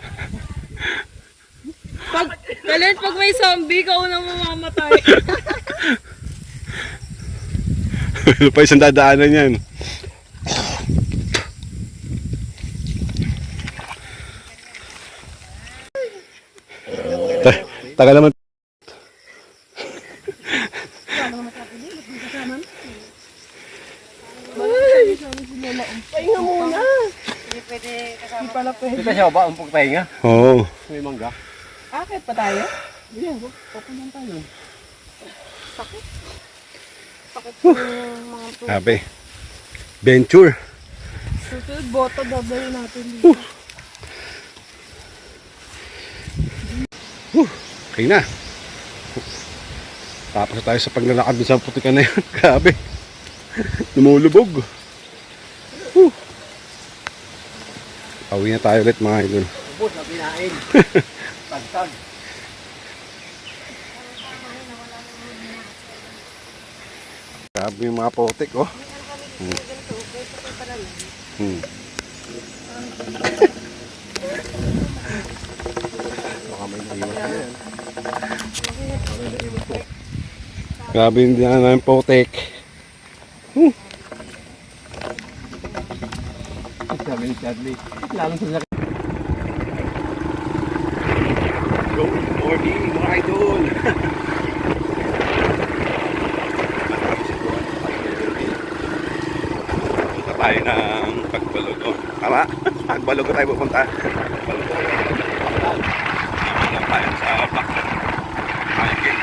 S5: Pag may zombie, ka unang mamamatay.
S2: Ano pa isang dadaanan yan? Tagal naman.
S6: Pahinga muna. Hindi pwede kasama.
S5: Hindi pala pwede.
S3: Kita siya ba ang pagpahinga?
S2: Oo.
S3: May mangga.
S5: Akit pa tayo?
S3: Papunyan tayo.
S6: Sakit yung mga to.
S2: Sabi. Venture.
S5: Susunod, boto, dadalhin natin dito.
S2: Okay na. Tapos na tayo sa paglalakad dun sa putikan na yun. Grabe. Lumulubog. Pauwi na tayo ulit mga idol.
S3: Ubus na pinain. Tagtag.
S2: Grabe yung mga putik oh. Grabe yung dinaan namin Potek.
S4: Sabi ni Charlie, lalo sa laki.
S2: Good morning mga idol. Punta tayo ng Pagbalugo. Tama? Pagbalugo tayo pupunta. Pagbalugo. Lang tayo sa Black Hiking.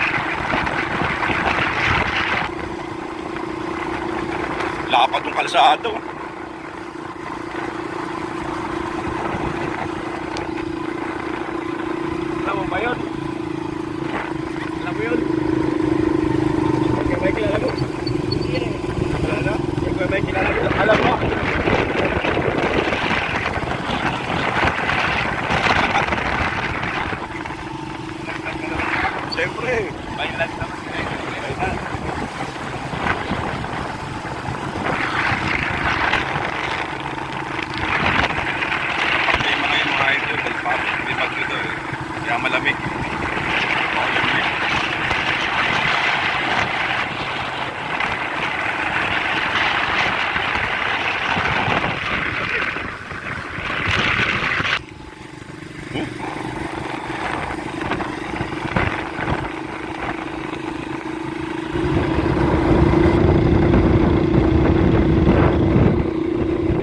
S2: Lapad yung kalsado.
S4: Alam mo ba yun? Alam mo yun? Ikaw may kilala mo? Wala na? Ikaw may kilala mo? Alam mo?
S2: Siyempre.
S4: Bailan naman sila. Bailan.
S2: Hindi mga idol. May pag dito eh. Kaya malamig. Malamig.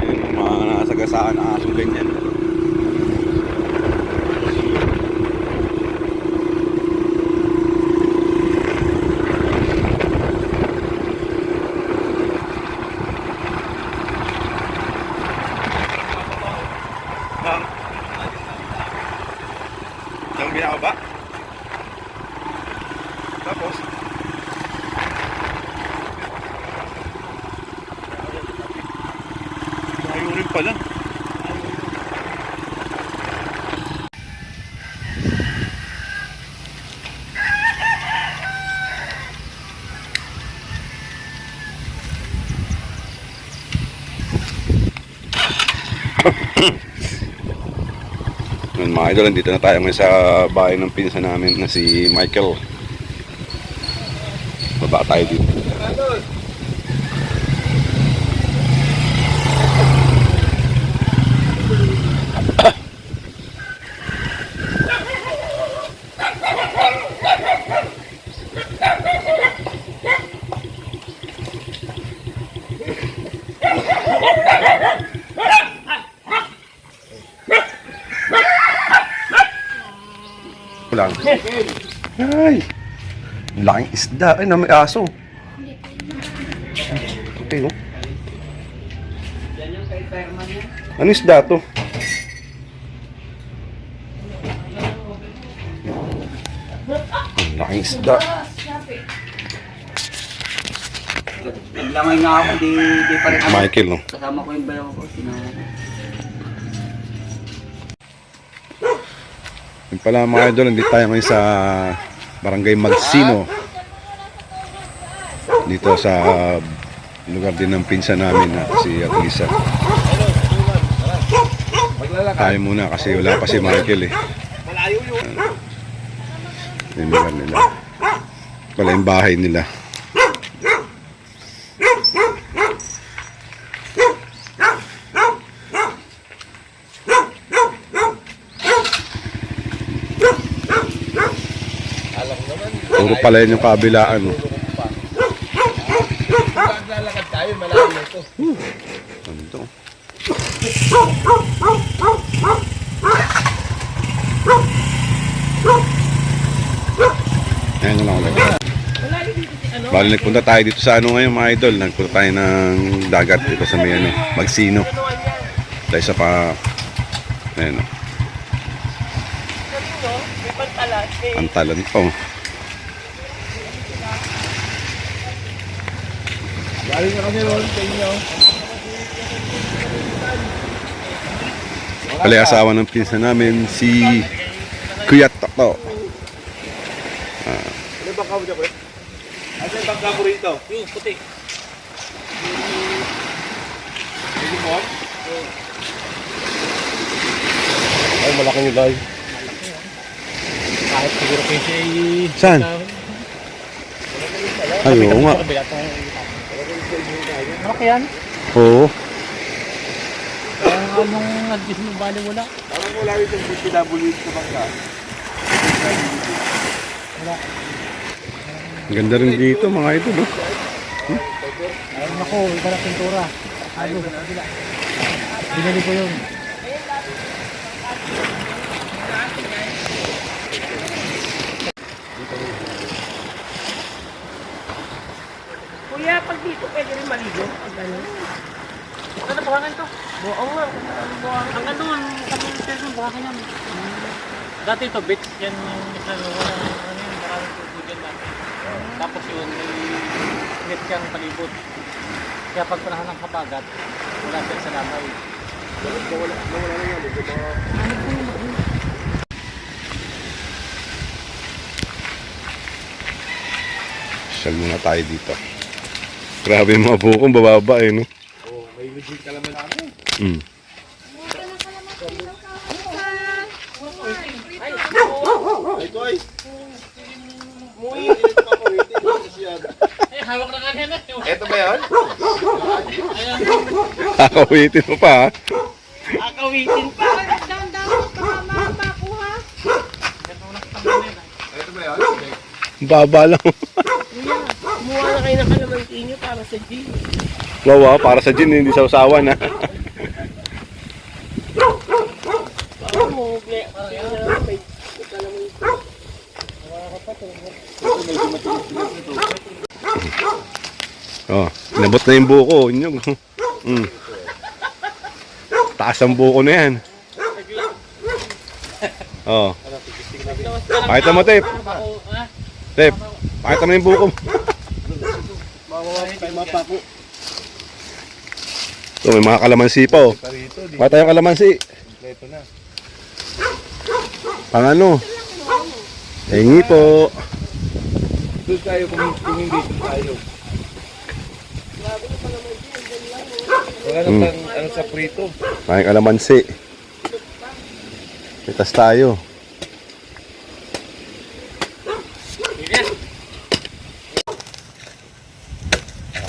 S2: Yung mga nasagasaan na aso ganyan. Yung binababa. Tapos layo rin pala. Yun mga idol, dito na tayo ngayon sa bahay ng pinsan namin na si Michael. Baba tayo dito. Lang. Ay! Laking isda. Ay, na may aso. Okay, no? Ano isda to? Laking isda.
S3: Naglamay nga ako, di pa rin ako.
S2: Michael, no?
S3: Kasama ko yung bayaw ko.
S2: Yung pala mga idol, nandito tayo ngayon sa Barangay Magsino. Dito sa lugar din ng pinsan namin na si Atlisa. Tayo muna kasi wala pa si Michael eh. Yung lugar nila. Pala yung bahay nila. Puro pala yun yung kabilaan.
S4: Maglalakad tayo, malayo na ito.
S2: Ano to? Ayan na lang ulit. Bali nagpunta tayo dito sa ano ngayon mga idol. Nagpunta tayo ng dagat dito sa may ano, Magsino. Tayo sa pa... Ayan o. Pantalan po.
S4: Galing na kami ron sa inyo.
S2: Pala asawa ng pinsan namin si Kuya Toto.
S4: Ano bang kamo dyan, pre? Ano yung bangka mo rito? Yung puti. Hindi mo?
S1: Ay, malaking ilay.
S7: siguro kasi
S2: Saan? Ay, oo nga.
S7: Ano kaya yan?
S2: Oo.
S7: Anong nag-guess mo bali wala?
S4: Parang wala rin yung PWD sa bangka.
S2: Ang ganda rin dito mga idol. Oh.
S7: Ayun ako, iba na pintura. Ano? Binili ko yun.
S6: Kuya, pag dito pwede rin maligo. Pag ano. Ano buhangan to? Oo nga. Ang ano, kami yung buhangan yan.
S7: Dati ito, beach yan yung ano, ano yun, maraming tubo dyan dati. Tapos yun, may net kang palibot. Kaya pag panahon ng kapagat, wala siya sa langaw.
S2: Sal muna tayo dito. Grabe yung mga bukong bababa eh, no?
S4: Oo, may legit ka naman ako.
S2: Mm.
S4: Ay, Toy! Muy, ito pa po, ito yan.
S7: Eh, hawak na kanina.
S4: Ito ba yan?
S2: Kakawitin mo pa ha?
S6: Akawitin pa. Dahan-dahan pa makuha.
S4: Ito ba yan?
S2: Baba lang.
S6: Kuya, kumuha na kayo ng kalamansi nyo para sa gin.
S2: Wow, ah, para sa gin, hindi sa usawan ha.
S6: Para mo, may kalamansi.
S2: Oh, inabot na yung buko. Inyong. Mm. Taas ang buko na yan. Oh. Pakita mo, Tep. Tep, pakita mo yung buko. So, may mga kalamansi pa, oh. Pakita yung kalamansi.
S4: Kompleto na.
S2: Pang ano? Hingi po.
S4: Doon tayo, kung hindi doon tayo. Wala na pang ano sa prito.
S2: May kalamansi. Pitas tayo.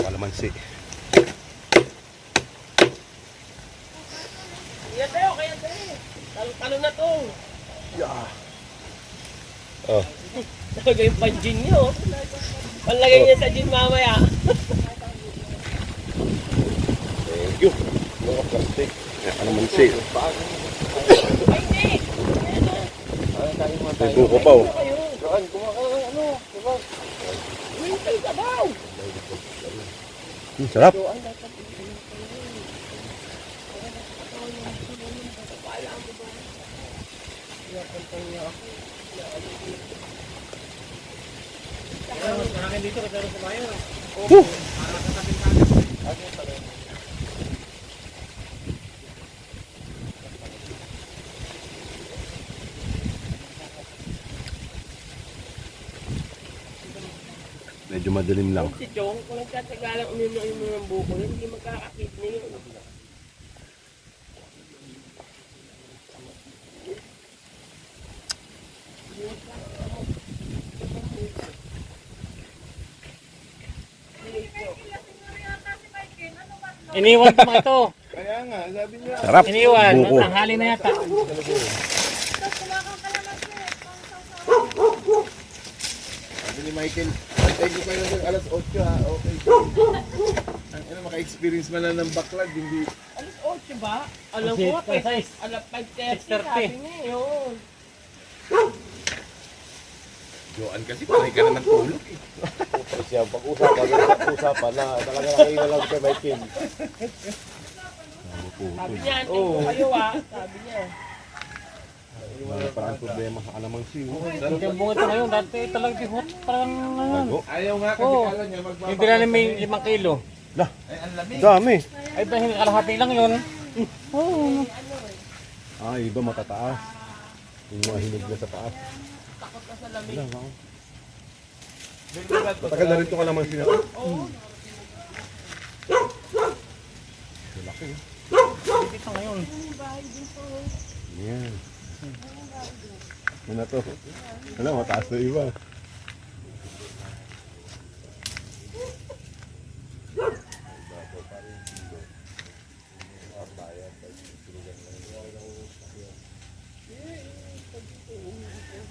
S2: Kalamansi.
S6: Kaya tayo, kaya tayo. Talo na to.
S2: Oh.
S6: Talaga yung pan-gin nyo. Panlagay niya sa gin mamaya.
S2: Thank you. Mga plastic. Kalamansi.
S6: Ay, hindi.
S2: May buko pa, oh.
S6: Saan? Ano? Diba? Winter ka daw.
S2: Sarap. Medyo madilim lang.
S6: Si Chong, kung nagkatagalang uminom ng buko, hindi magkakakit na yun.
S7: Iniwan ko mga ito.
S4: Kaya nga, sabi niya.
S2: Sarap.
S7: Iniwan.
S2: Buko.
S7: Tanghali na yata.
S4: Sabi ni Michael, thank you pa yung alas 8 ha, okay. Ang ano, maka-experience man lang ng backlog, hindi.
S6: Alas 8 ba? Alam
S7: Kasi,
S6: ko,
S7: size.
S6: alas 5:30
S7: 6:30.
S6: sabi niya yun.
S4: Joan kasi panay ka naman tulog eh. Siya, pag-usapan na talaga nakainga lang kay Michael.
S6: Sabi niya, antay ko kayo sabi niya.
S2: Wala parang problema sa kalamansi.
S7: Yung bunga ito ngayon, dati talagang dihot. Parang ano.
S4: Ayaw nga kasi
S7: Oo.
S4: kala niya
S7: Yung dinali may 5 kilo.
S2: Dami.
S7: Ay, ba kalahati lang yun.
S2: Ah, iba matataas. Yung mga hinog na sa taas.
S6: Takot ka sa lamig.
S2: Matagal na rin itong kalamansi na.
S7: Dito ngayon.
S2: Yan.
S4: Ano to? Ano, mataas na iba.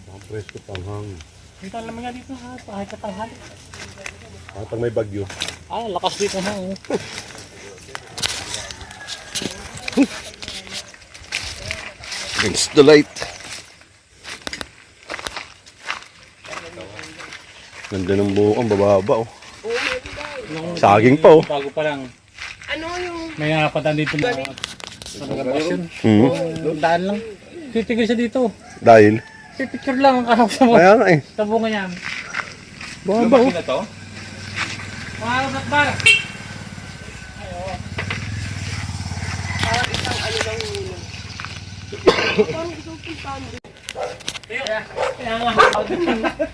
S4: Ang presko panghang.
S7: Dito alam mo nga dito ha, kahit sa tanghali.
S4: Pag may bagyo.
S7: Ah, lakas dito ha.
S2: Against the light. Ganda ng buhok, ang bababa oh. Saging pa oh.
S7: Bago pa lang.
S6: Ano yung
S7: May napatan dito na sa bakasyon. Daan lang. Titigil siya dito.
S2: Dahil?
S7: Picture lang ang karap sa mo.
S2: Kaya nga eh.
S7: Sa bunga niyan.
S2: Bababa oh.
S7: na to? Mga nakbar.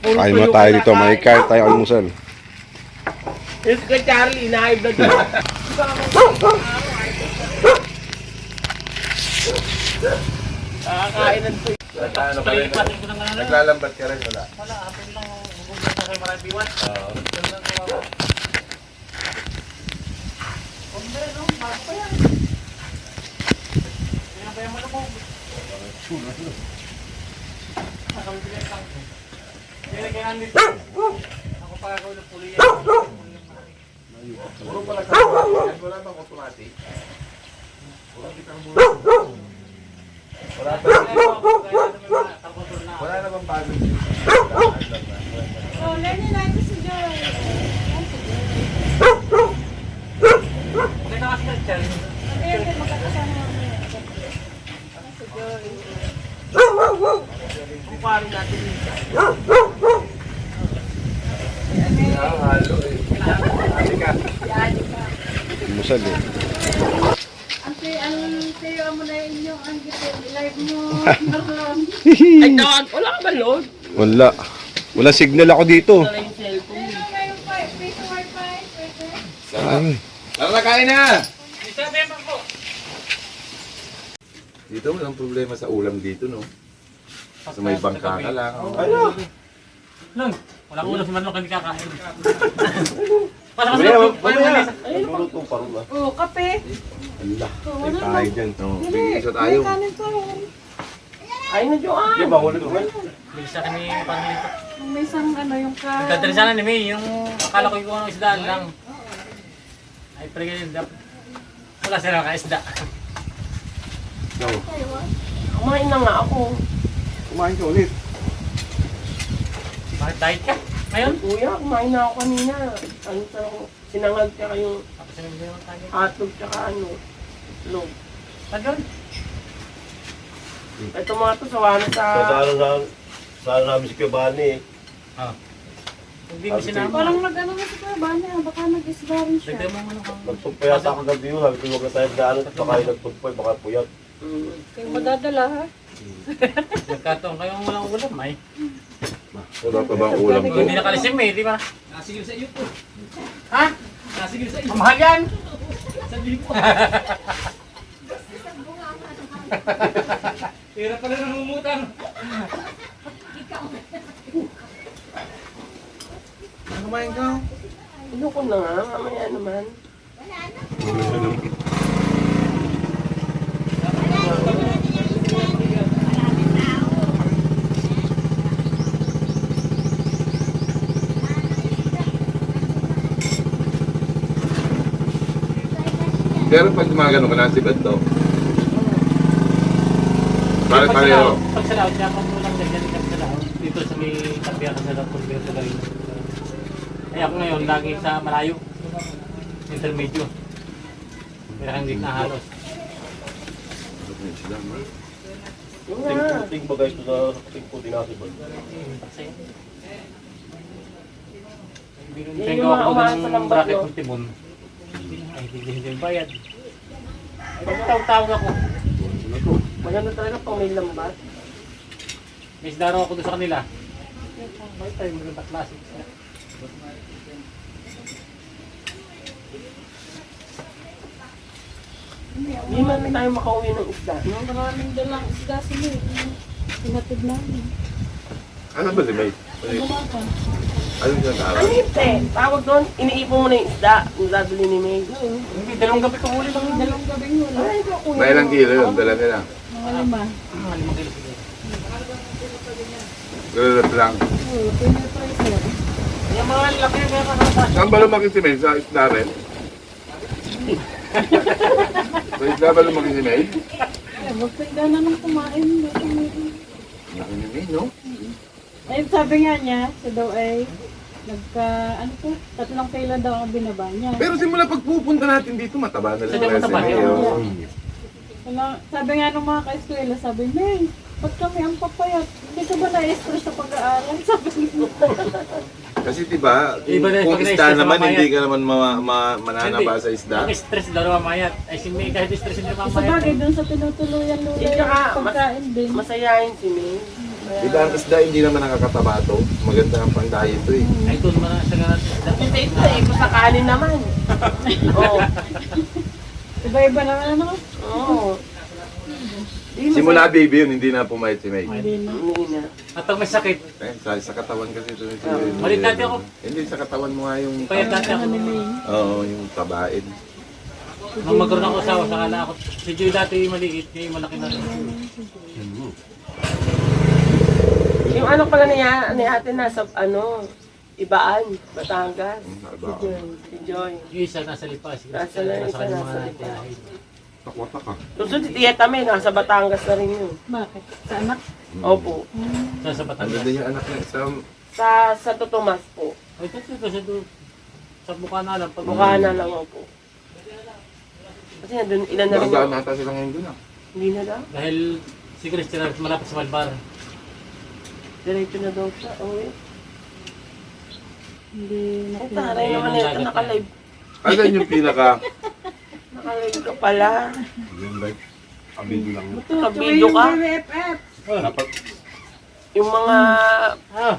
S2: Kain muna tayo dito, may kain tayo almusal.
S6: yung kay Charlie, inaayib na doon. Nakakain ng to.
S7: Palipatin ko ng ano.
S4: Naglalambat ka rin, wala.
S7: Wala, hapon lang. Huwag na sa maraming biwan. Ako pa ako ng puli yan.
S4: Wala bang automatic? Wala na bang bago?
S5: Oh, Lenny, natin si Joy.
S7: Okay na kasi ka-chan.
S5: Okay, magkakasama kami. Si Joy.
S6: Kumpare natin yun.
S4: Halo eh.
S2: Almusal eh.
S5: Ang tayo mo na inyong ang live mo.
S6: Ay, tawag. Wala ka ba load?
S2: Wala. Wala signal ako dito.
S6: Wala yung cellphone.
S5: May piso wifi.
S2: Ay.
S4: Tara na, kain na!
S7: Isa member po.
S4: Dito walang problema sa ulam dito, no? So may bangka ka lang.
S7: Lang, wala ko ulam si Manlok, hindi kakain. Pasok
S4: Mamaya,
S7: sa
S4: mamaya! Nagluluto pa rin ba?
S5: Oh, kape.
S4: Allah,
S5: Oh,
S4: may
S5: wala
S4: tayo
S5: na.
S4: dyan. Oh,
S5: Hindi.
S4: isa tayo.
S5: May kanin to.
S6: Ay, na Joan.
S4: Di ba, hulog naman?
S7: Bilis sa kami panglito.
S5: May isang ano yung ka...
S7: Dadali sana ni May, yung akala ko yung ano, isdaan lang. Ay, pala ganyan. Wala sila ka-isda.
S6: Kumain na nga ako.
S4: Kumain ka ulit.
S7: Bakit diet ka? Ngayon?
S6: Kuya, kumain na ako kanina. Ano sa sinangag tsaka yung
S7: Tapos sinabili naman tayo.
S6: hotdog tsaka ano, log.
S7: Tagal.
S6: Ito mga to, sawa na sa...
S4: Sana namin si Kibani.
S7: Ah. Hindi mo sinama.
S5: Parang nag-ano na si Kuya Bani, baka nag-isda rin siya.
S7: Dagdag mo ano kang...
S4: Nagtugpay ata kagabi yun. Sabi ko huwag na tayo daanan. Baka yung nagtugpay, baka puyat.
S5: Kayo madadala ha?
S7: Nagkataon kayong walang ulam, ay.
S4: Wala pa ba ang ulam ko?
S7: Hindi nakalisim eh, di ba? Nasigil sa iyo po. Ha? Nasigil sa iyo. Mahal yan! Sabi ko. Tira pala ng umutang.
S4: Kumain ka?
S6: Ano ko na nga, mamaya naman.
S4: Pero pag gumagano ka na si Beto. Bakit pareho?
S7: Pag sa laot, siya pa mo lang ganyan sa laot. Dito sa may tabihan sa laot, kung sa galing. Kaya ako ngayon, lagi sa malayo. Intermedyo. Pero hindi na halos.
S6: Yung nga.
S4: Ting ba guys sa ting po dinasibol?
S7: Kasi,
S6: Yung
S7: Kaya
S6: mga
S7: ako
S6: umaasa
S7: ng
S6: ng
S7: bracket
S6: bagyo.
S7: ng timon. Ay, hindi yung bayad. Pag tawag ako,
S6: Maganda talaga pang may lambat.
S7: may isdaro ako doon sa kanila. Bakit tayo maganda klase?
S6: Hindi man tayo makauwi ng isda.
S5: Maraming dalang isda sila. Pinatid namin.
S2: Ano ba si May? Ano yung nag-aaral?
S6: Ano yun, te? Tawag doon, iniipon mo na yung isda. Yung nabili ni May.
S7: Hindi, dalawang gabi ko huli lang.
S5: Dalawang gabing hula.
S6: Ay, ikaw, kuya.
S2: May ilang kilo yun, dala nila.
S5: Mga lima.
S7: Mga 5 kilo siguro.
S2: Galat lang.
S5: Oo, pinatry sir.
S7: Yung mga laki na kaya kakasasya.
S2: Saan ba lumaki si May? Sa isda rin? Sa isda ba lumaki si May?
S5: Ay, huwag kang na nang kumain.
S2: Laki ni May, no?
S5: Ay, sabi nga niya, siya daw ay ano po, 3 kilo daw ang binaba niya.
S2: Pero simula pagpupunta natin dito, mataba na
S7: Sige,
S2: sila si
S7: mataba
S2: May.
S7: yun.
S2: oh.
S5: Sabi nga nung mga ka-eskwela, sabi, May, pag kami ang papayat, hindi ka ba na-stress sa pag-aaral? Sabi niya.
S2: Kasi diba,
S7: Iba na yung
S2: kung
S7: pag
S2: isda
S7: na-stress
S2: naman,
S7: sa
S2: hindi ka naman mananaba sa isda.
S7: Ang stress daw na mamayat. Ay si May kahit stress hindi
S5: Sa
S7: mamayat.
S5: bagay, dun sa tinutuluyan nila
S6: Hindi ka,
S5: yung pagkain din.
S6: Masayahin si May.
S2: Diba ang isda hindi naman nakakataba to? Maganda ang pang-diet to eh.
S7: Ay doon mo na siya ganun.
S6: Ito, ito sa kanin naman. Oo.
S5: Iba-iba naman ano?
S6: Oo.
S2: Simula baby yun, hindi na pumayat si May.
S5: Hindi na.
S6: Hindi na.
S7: At ang may sakit.
S2: Eh, sa katawan kasi ito.
S7: Malit dati ako.
S2: Hindi, sa katawan mo nga yung...
S7: Payat dati ako.
S2: Oo, yung tabain.
S7: Nung magkaroon ako asawa, sakala ako. Si Joy dati maliit, ngayon malaki na rin.
S6: Yung ano pala niya, ni ate nasa Ibaan, Batangas. Si Joy.
S7: Yung isa nasa lipas.
S6: Nasa lipas,
S7: kanya
S6: nasa
S7: mga
S6: lipas.
S7: tiyahin.
S2: Takwata ka.
S6: Susunod si Tia Tame, nasa Batangas na rin yun.
S5: Bakit? Sa anak?
S6: Opo.
S7: Sa
S2: Ano
S7: Batangas.
S2: din yung anak niya?
S6: Sa Totomas po.
S7: Ay, ito kasi doon. Sa mukha na lang.
S6: Mukha na lang po. Kasi nandun, ilan na rin
S2: Baka
S6: yung...
S2: nata sila ngayon doon ah.
S6: Hindi na daw.
S7: Dahil si Christian malapit sa Malbar.
S6: Diretso na daw siya. Uwi.
S5: Hindi na
S6: Ay, taray naman ito. Naka-live.
S2: Asan yung pinaka...
S6: Naka-live ka pala.
S2: Yung like, abidyo lang.
S6: Kabidyo ka.
S5: BFF.
S2: Dapat...
S6: Yung mga
S7: Ah,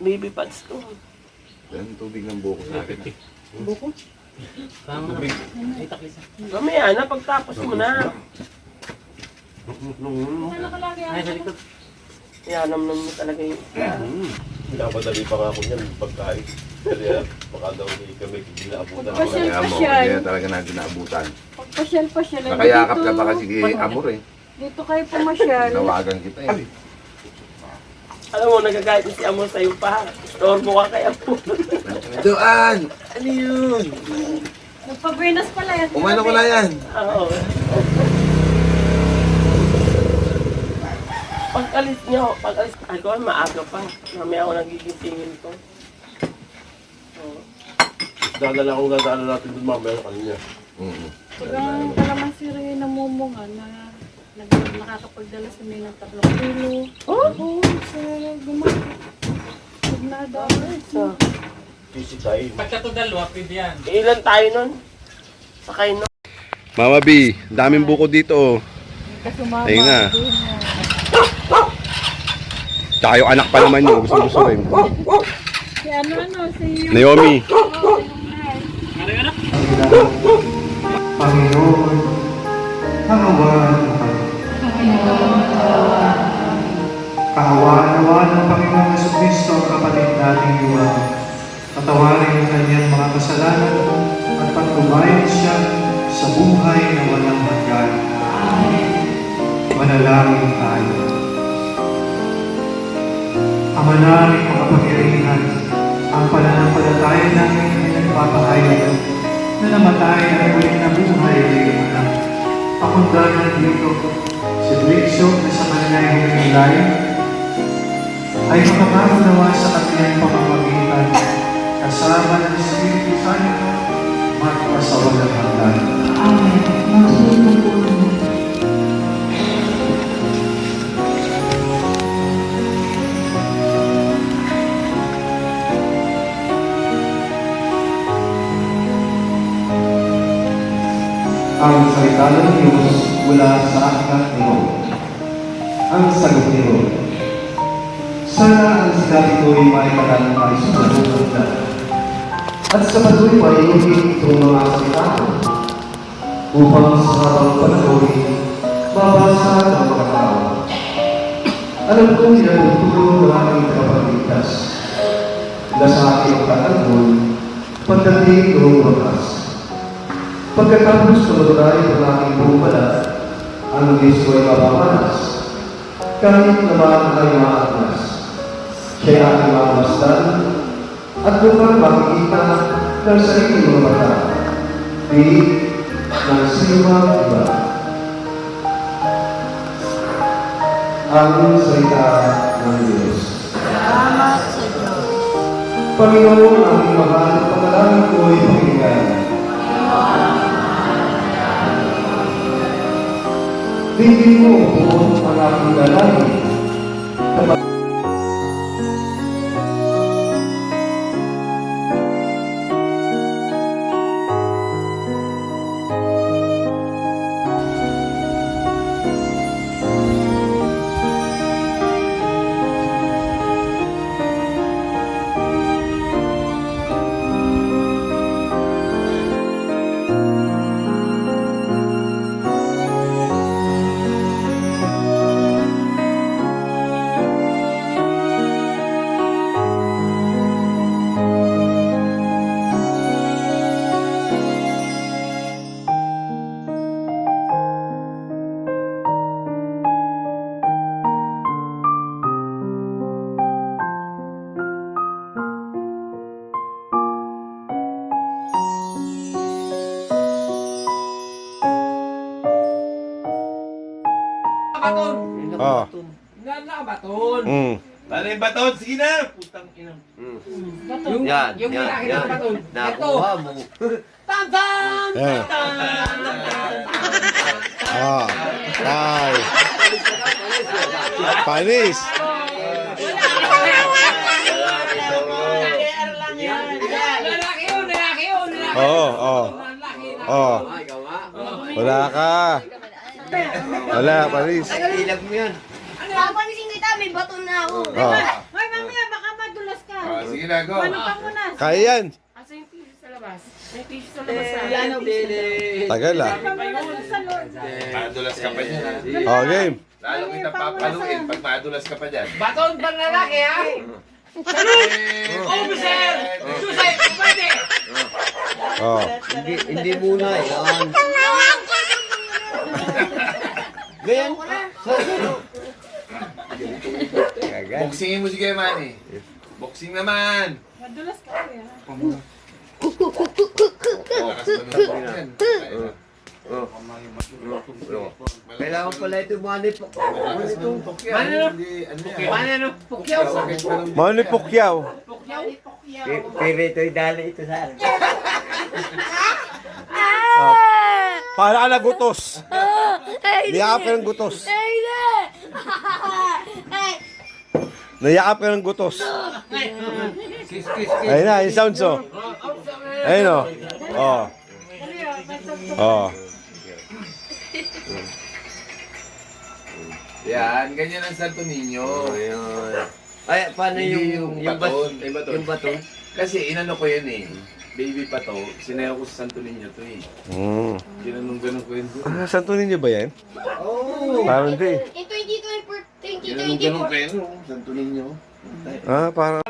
S6: baby pads ko.
S2: Yan, tubig ng buko sa akin.
S5: Buko?
S7: tama na. Ay, taklisa.
S6: Mamaya na, pagtapos mo na.
S7: Ay, sa likod.
S6: Yanam mo talaga yung...
S4: Pinapadali pa nga ako niyan, pagkain. Kaya baka daw hindi kami hindi naabutan.
S2: Kaya mo, kaya talaga natin naabutan.
S5: Pagpasyal-pasyal.
S2: Nakayakap ka pa kasi kay Amor eh.
S5: Dito kayo pumasyal.
S2: Nawagan kita eh.
S6: Alam mo, nagagayat na si Amor sa'yo pa. Storbo ka kay Amor.
S2: Doan! Ano yun?
S5: Nagpa-Buenas pala yan.
S2: Umano ko na yan.
S6: Oo. Pag-alis niyo, ay ko, maaga pa. Mamaya ako nagigisingin ko. Oo.
S4: Dadala akong dadala natin doon mamaya sa kanya.
S5: Pag ang kalamansi rin namumunga na nakakapagdala sa may ng 3 kilo. Oo, sa gumamit. Pag nadamay.
S6: So,
S4: Sisitayin.
S7: Pagka ito dalawa, pwede yan.
S6: ilan tayo nun? Sakay nun.
S2: Mama B, daming buko dito oh.
S5: Kasumama.
S2: Ayun na. Tsaka yung anak pa naman yun, gusto rin.
S5: Si ano, si
S2: Naomi.
S8: Panginoon, kaawaan Kaawaan ng Panginoong Jesucristo ang kapatid nating Juan. Patawarin ang kanyang mga kasalanan at pagkubayan siya sa buhay na walang hanggan. Manalangin tayo. Ama namin makapangyarihan, ang pananampalataya namin ay nagpapahayag na namatay na ulit na buhay ay anak. Pakundahan dito si Blikso na sa kanyang hinilay ay makakarunawa sa kanyang pamamagitan kasama ng Espiritu Santo magpasawalang hanggan. Amen. Ang salita ng Diyos mula sa aklat ni Job. Ang sagot ni Job. Sana ang sinabi ko ay maikatalang ay sumagot na. At sa patuloy ay hindi itong mga salita ko upang sa habang panahon babasa ng mga tao. At Alam kong yan ang tulong ng aking kapagligtas. Na sa aking katanggol, pagdating noong wakas. Pagkatapos na matunayan ng aking buong balat, ang Diyos ko ay mapamalas. Kahit naman ay maagnas. Siya ay aking mamasdan at mukhang makikita ng sarili mga mata. Di ng sinumang iba. Ang salita ng Diyos.
S5: Salamat sa Diyos.
S8: Panginoon, ang mahal, panalangin ko ay pakinggan. Tingin mo kung ang aking dalangin.
S6: Baton!
S2: Oh.
S6: Baton!
S4: Paano yung baton? Sige na!
S6: Putang ina.
S3: Yan,
S6: Yung
S3: yan,
S6: malaki
S3: yan.
S6: na baton.
S3: Nakuha mo.
S6: Tantan!
S2: Eh. Ah. Tay. Panis.
S6: Lalaki yun, lalaki yun, lalaki.
S2: Oo, oo.
S6: Lalaki na.
S2: Oh. Wala ka. Wala, Panis.
S3: Ilag mo yan.
S9: Papanising kita, may baton na ako.
S2: Oh.
S5: Hoy, mamaya, baka madulas ka.
S4: Sige na, go.
S5: Ano pa muna?
S2: Kaya yan.
S6: Asa yung tissue sa labas? May tissue sa labas sa
S2: Tagal ah.
S5: Madulas sa loob.
S4: Madulas ka pa dyan, ha?
S2: Oh, game.
S4: Lalo kita papaluin pag madulas ka pa dyan.
S6: Baton pang lalaki, ha? Salud! Officer! Susay! Pwede!
S2: Oh.
S3: Hindi muna, yan. Ganyan.
S4: Boxingin mo si Kuya Manny. Boxing naman.
S5: Madulas ka kaya.
S4: Lakas mo na yan.
S3: Kailangan pala ito money po.
S4: Malakas mo ng tokyo.
S6: Ano?
S4: Hindi, ano yan?
S6: Paano ano? Pukyaw?
S4: Sakit pa ng
S2: Manny Pacquiao.
S6: Pukyaw?
S3: Pero ito'y dali ito sa akin.
S2: Para ka na gutos. Niyakap ka ng gutos. Niyakap ka ng gutos. Ayun na, yung sounds oh. Ayun oh. Oh. Oh.
S4: Yan, ganyan ang Santo Niño.
S3: Ay, paano
S4: Hindi
S3: yung
S4: baton. May baton.
S3: Yung baton?
S4: Kasi inano ko yan eh. Baby pa to, sinayaw ko sa Santo Niño to eh. Ginanong-ganong ko yun.
S2: Ah, Santo Niño ba yan?
S3: Oo.
S2: Parang hindi.
S9: In 2024,
S4: Ginanong-ganong ko
S9: 2024,
S4: yun. Santo Niño.
S2: Ah, parang...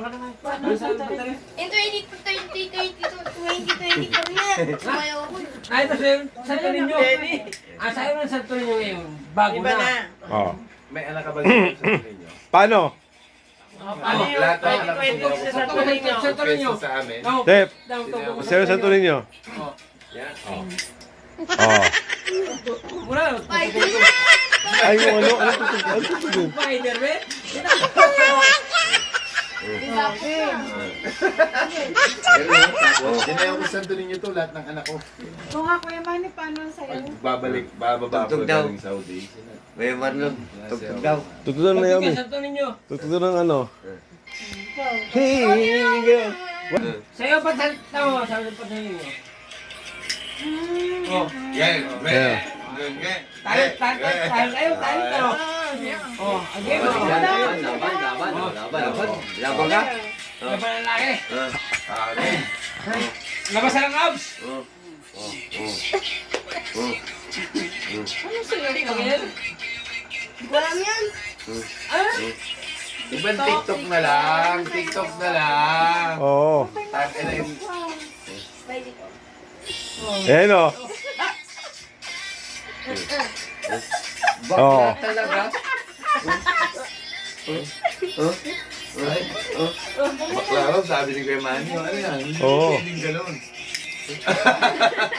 S9: in 2022, 2024 na. Sumayaw ako.
S6: Ay, ito sa'yo, Santo Niño. Ah, sa'yo ng Santo Niño ngayon. Bago na.
S2: Oh.
S4: May anak ka ba dito sa Santo Niño?
S2: Paano?
S6: Ano yun?
S4: Lahat ng anak ko
S6: Sa Santo Niño. Santo Niño.
S4: sa amin.
S6: No.
S2: Tep,
S6: Down,
S2: sa'yo Santo Niño.
S4: Yan.
S2: Oh.
S6: Mura.
S2: Ay, yung ano? Ano tutugin? Ano tutugin?
S6: Spider-Man.
S4: Sinayaw ko sa Santo Niño to, lahat ng anak ko.
S5: Kung nga, Kuya Manny, paano sa'yo?
S4: Bababa ko
S3: Tugtog daw.
S4: galing Saudi.
S3: May marlon. Tugtog daw.
S2: Tutunan na yun eh.
S6: Santo Niño.
S2: Tutunan ng ano?
S6: Sa'yo pa sa tao, sabi pa sa inyo. Oh.
S4: Yan,
S2: Yeah.
S6: Tayo. Oh, again.
S3: Laban ka?
S6: Laban ang laki. Labasan ang abs.
S5: Ano sa'yo, Kuya?
S9: Hindi ko alam yan.
S10: Iba TikTok na lang. TikTok na lang.
S1: Oo.
S10: Tangin na yun.
S9: Pwede ko.
S1: Ayan o. Oo.
S10: Talaga? Baklaro, sabi ni Kuya Manny. Ano yan? Hindi
S1: Oo.
S10: pwedeng ganun.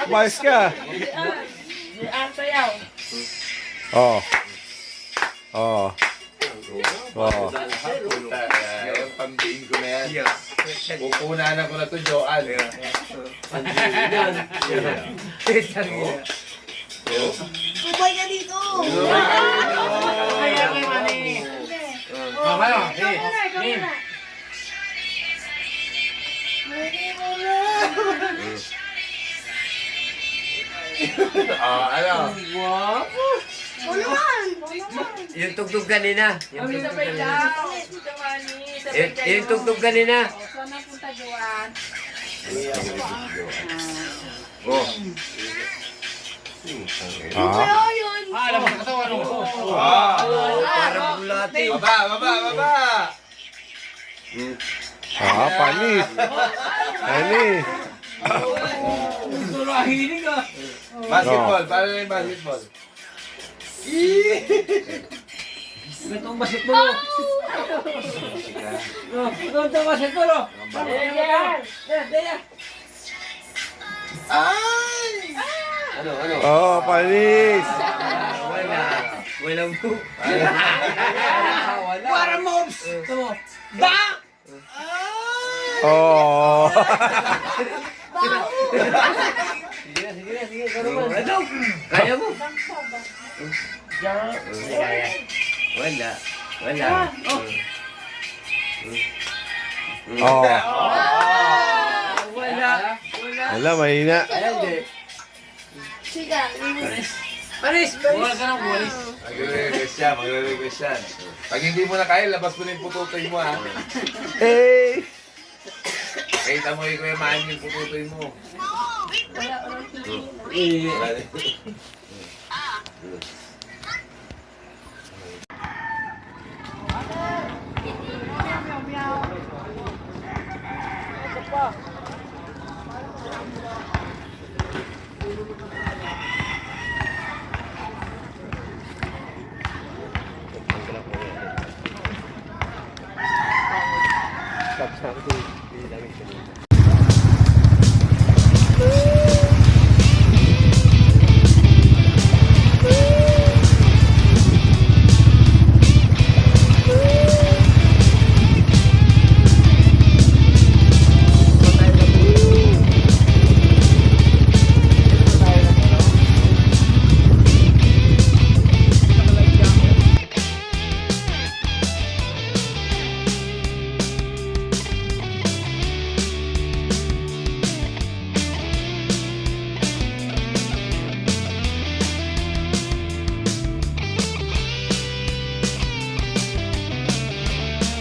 S1: Umayos ka.
S5: Sayaw.
S1: Oo. Oo. Oo.
S10: Yung pambihin ko na yan. Pupunanan ko na to, Joan.
S9: Subay ka dito.
S7: Kaya kay Manny. Mamaya,
S9: Ikaw muna, ikaw muna. Hindi mo na.
S10: Ano?
S9: O naman.
S6: Yung tugtog kanina. Yung tugtog
S5: Sabay
S6: kanina.
S5: daw. Giovanni, sabay kayo.
S6: Yung tugtog kanina.
S5: Saan ang punta, Joan?
S10: Oh.
S9: Kaya yun.
S7: Alam mo, katawan mo.
S6: Para bulati.
S10: Baba!
S1: Panis. Panis.
S7: Surahinig ah.
S10: Basketball, paano yung basketball?
S7: Itong basketball. Itong basketball.
S10: Ano?
S1: Panis.
S6: Walang po.
S7: Para mobs. Ito mo. Ba!
S1: Oo.
S6: Ano? Kaya mo? Wala.
S1: Oo.
S6: Wala.
S1: Wala, mahina.
S9: Sige.
S6: Paris! Wala ka ng walis.
S10: Magre-request yan. Pag hindi mo na kaya, labas mo na yung pututoy mo, ha?
S1: Hey!
S10: Kita mo yung Kuya Manny yung pututoy mo.
S3: Sabi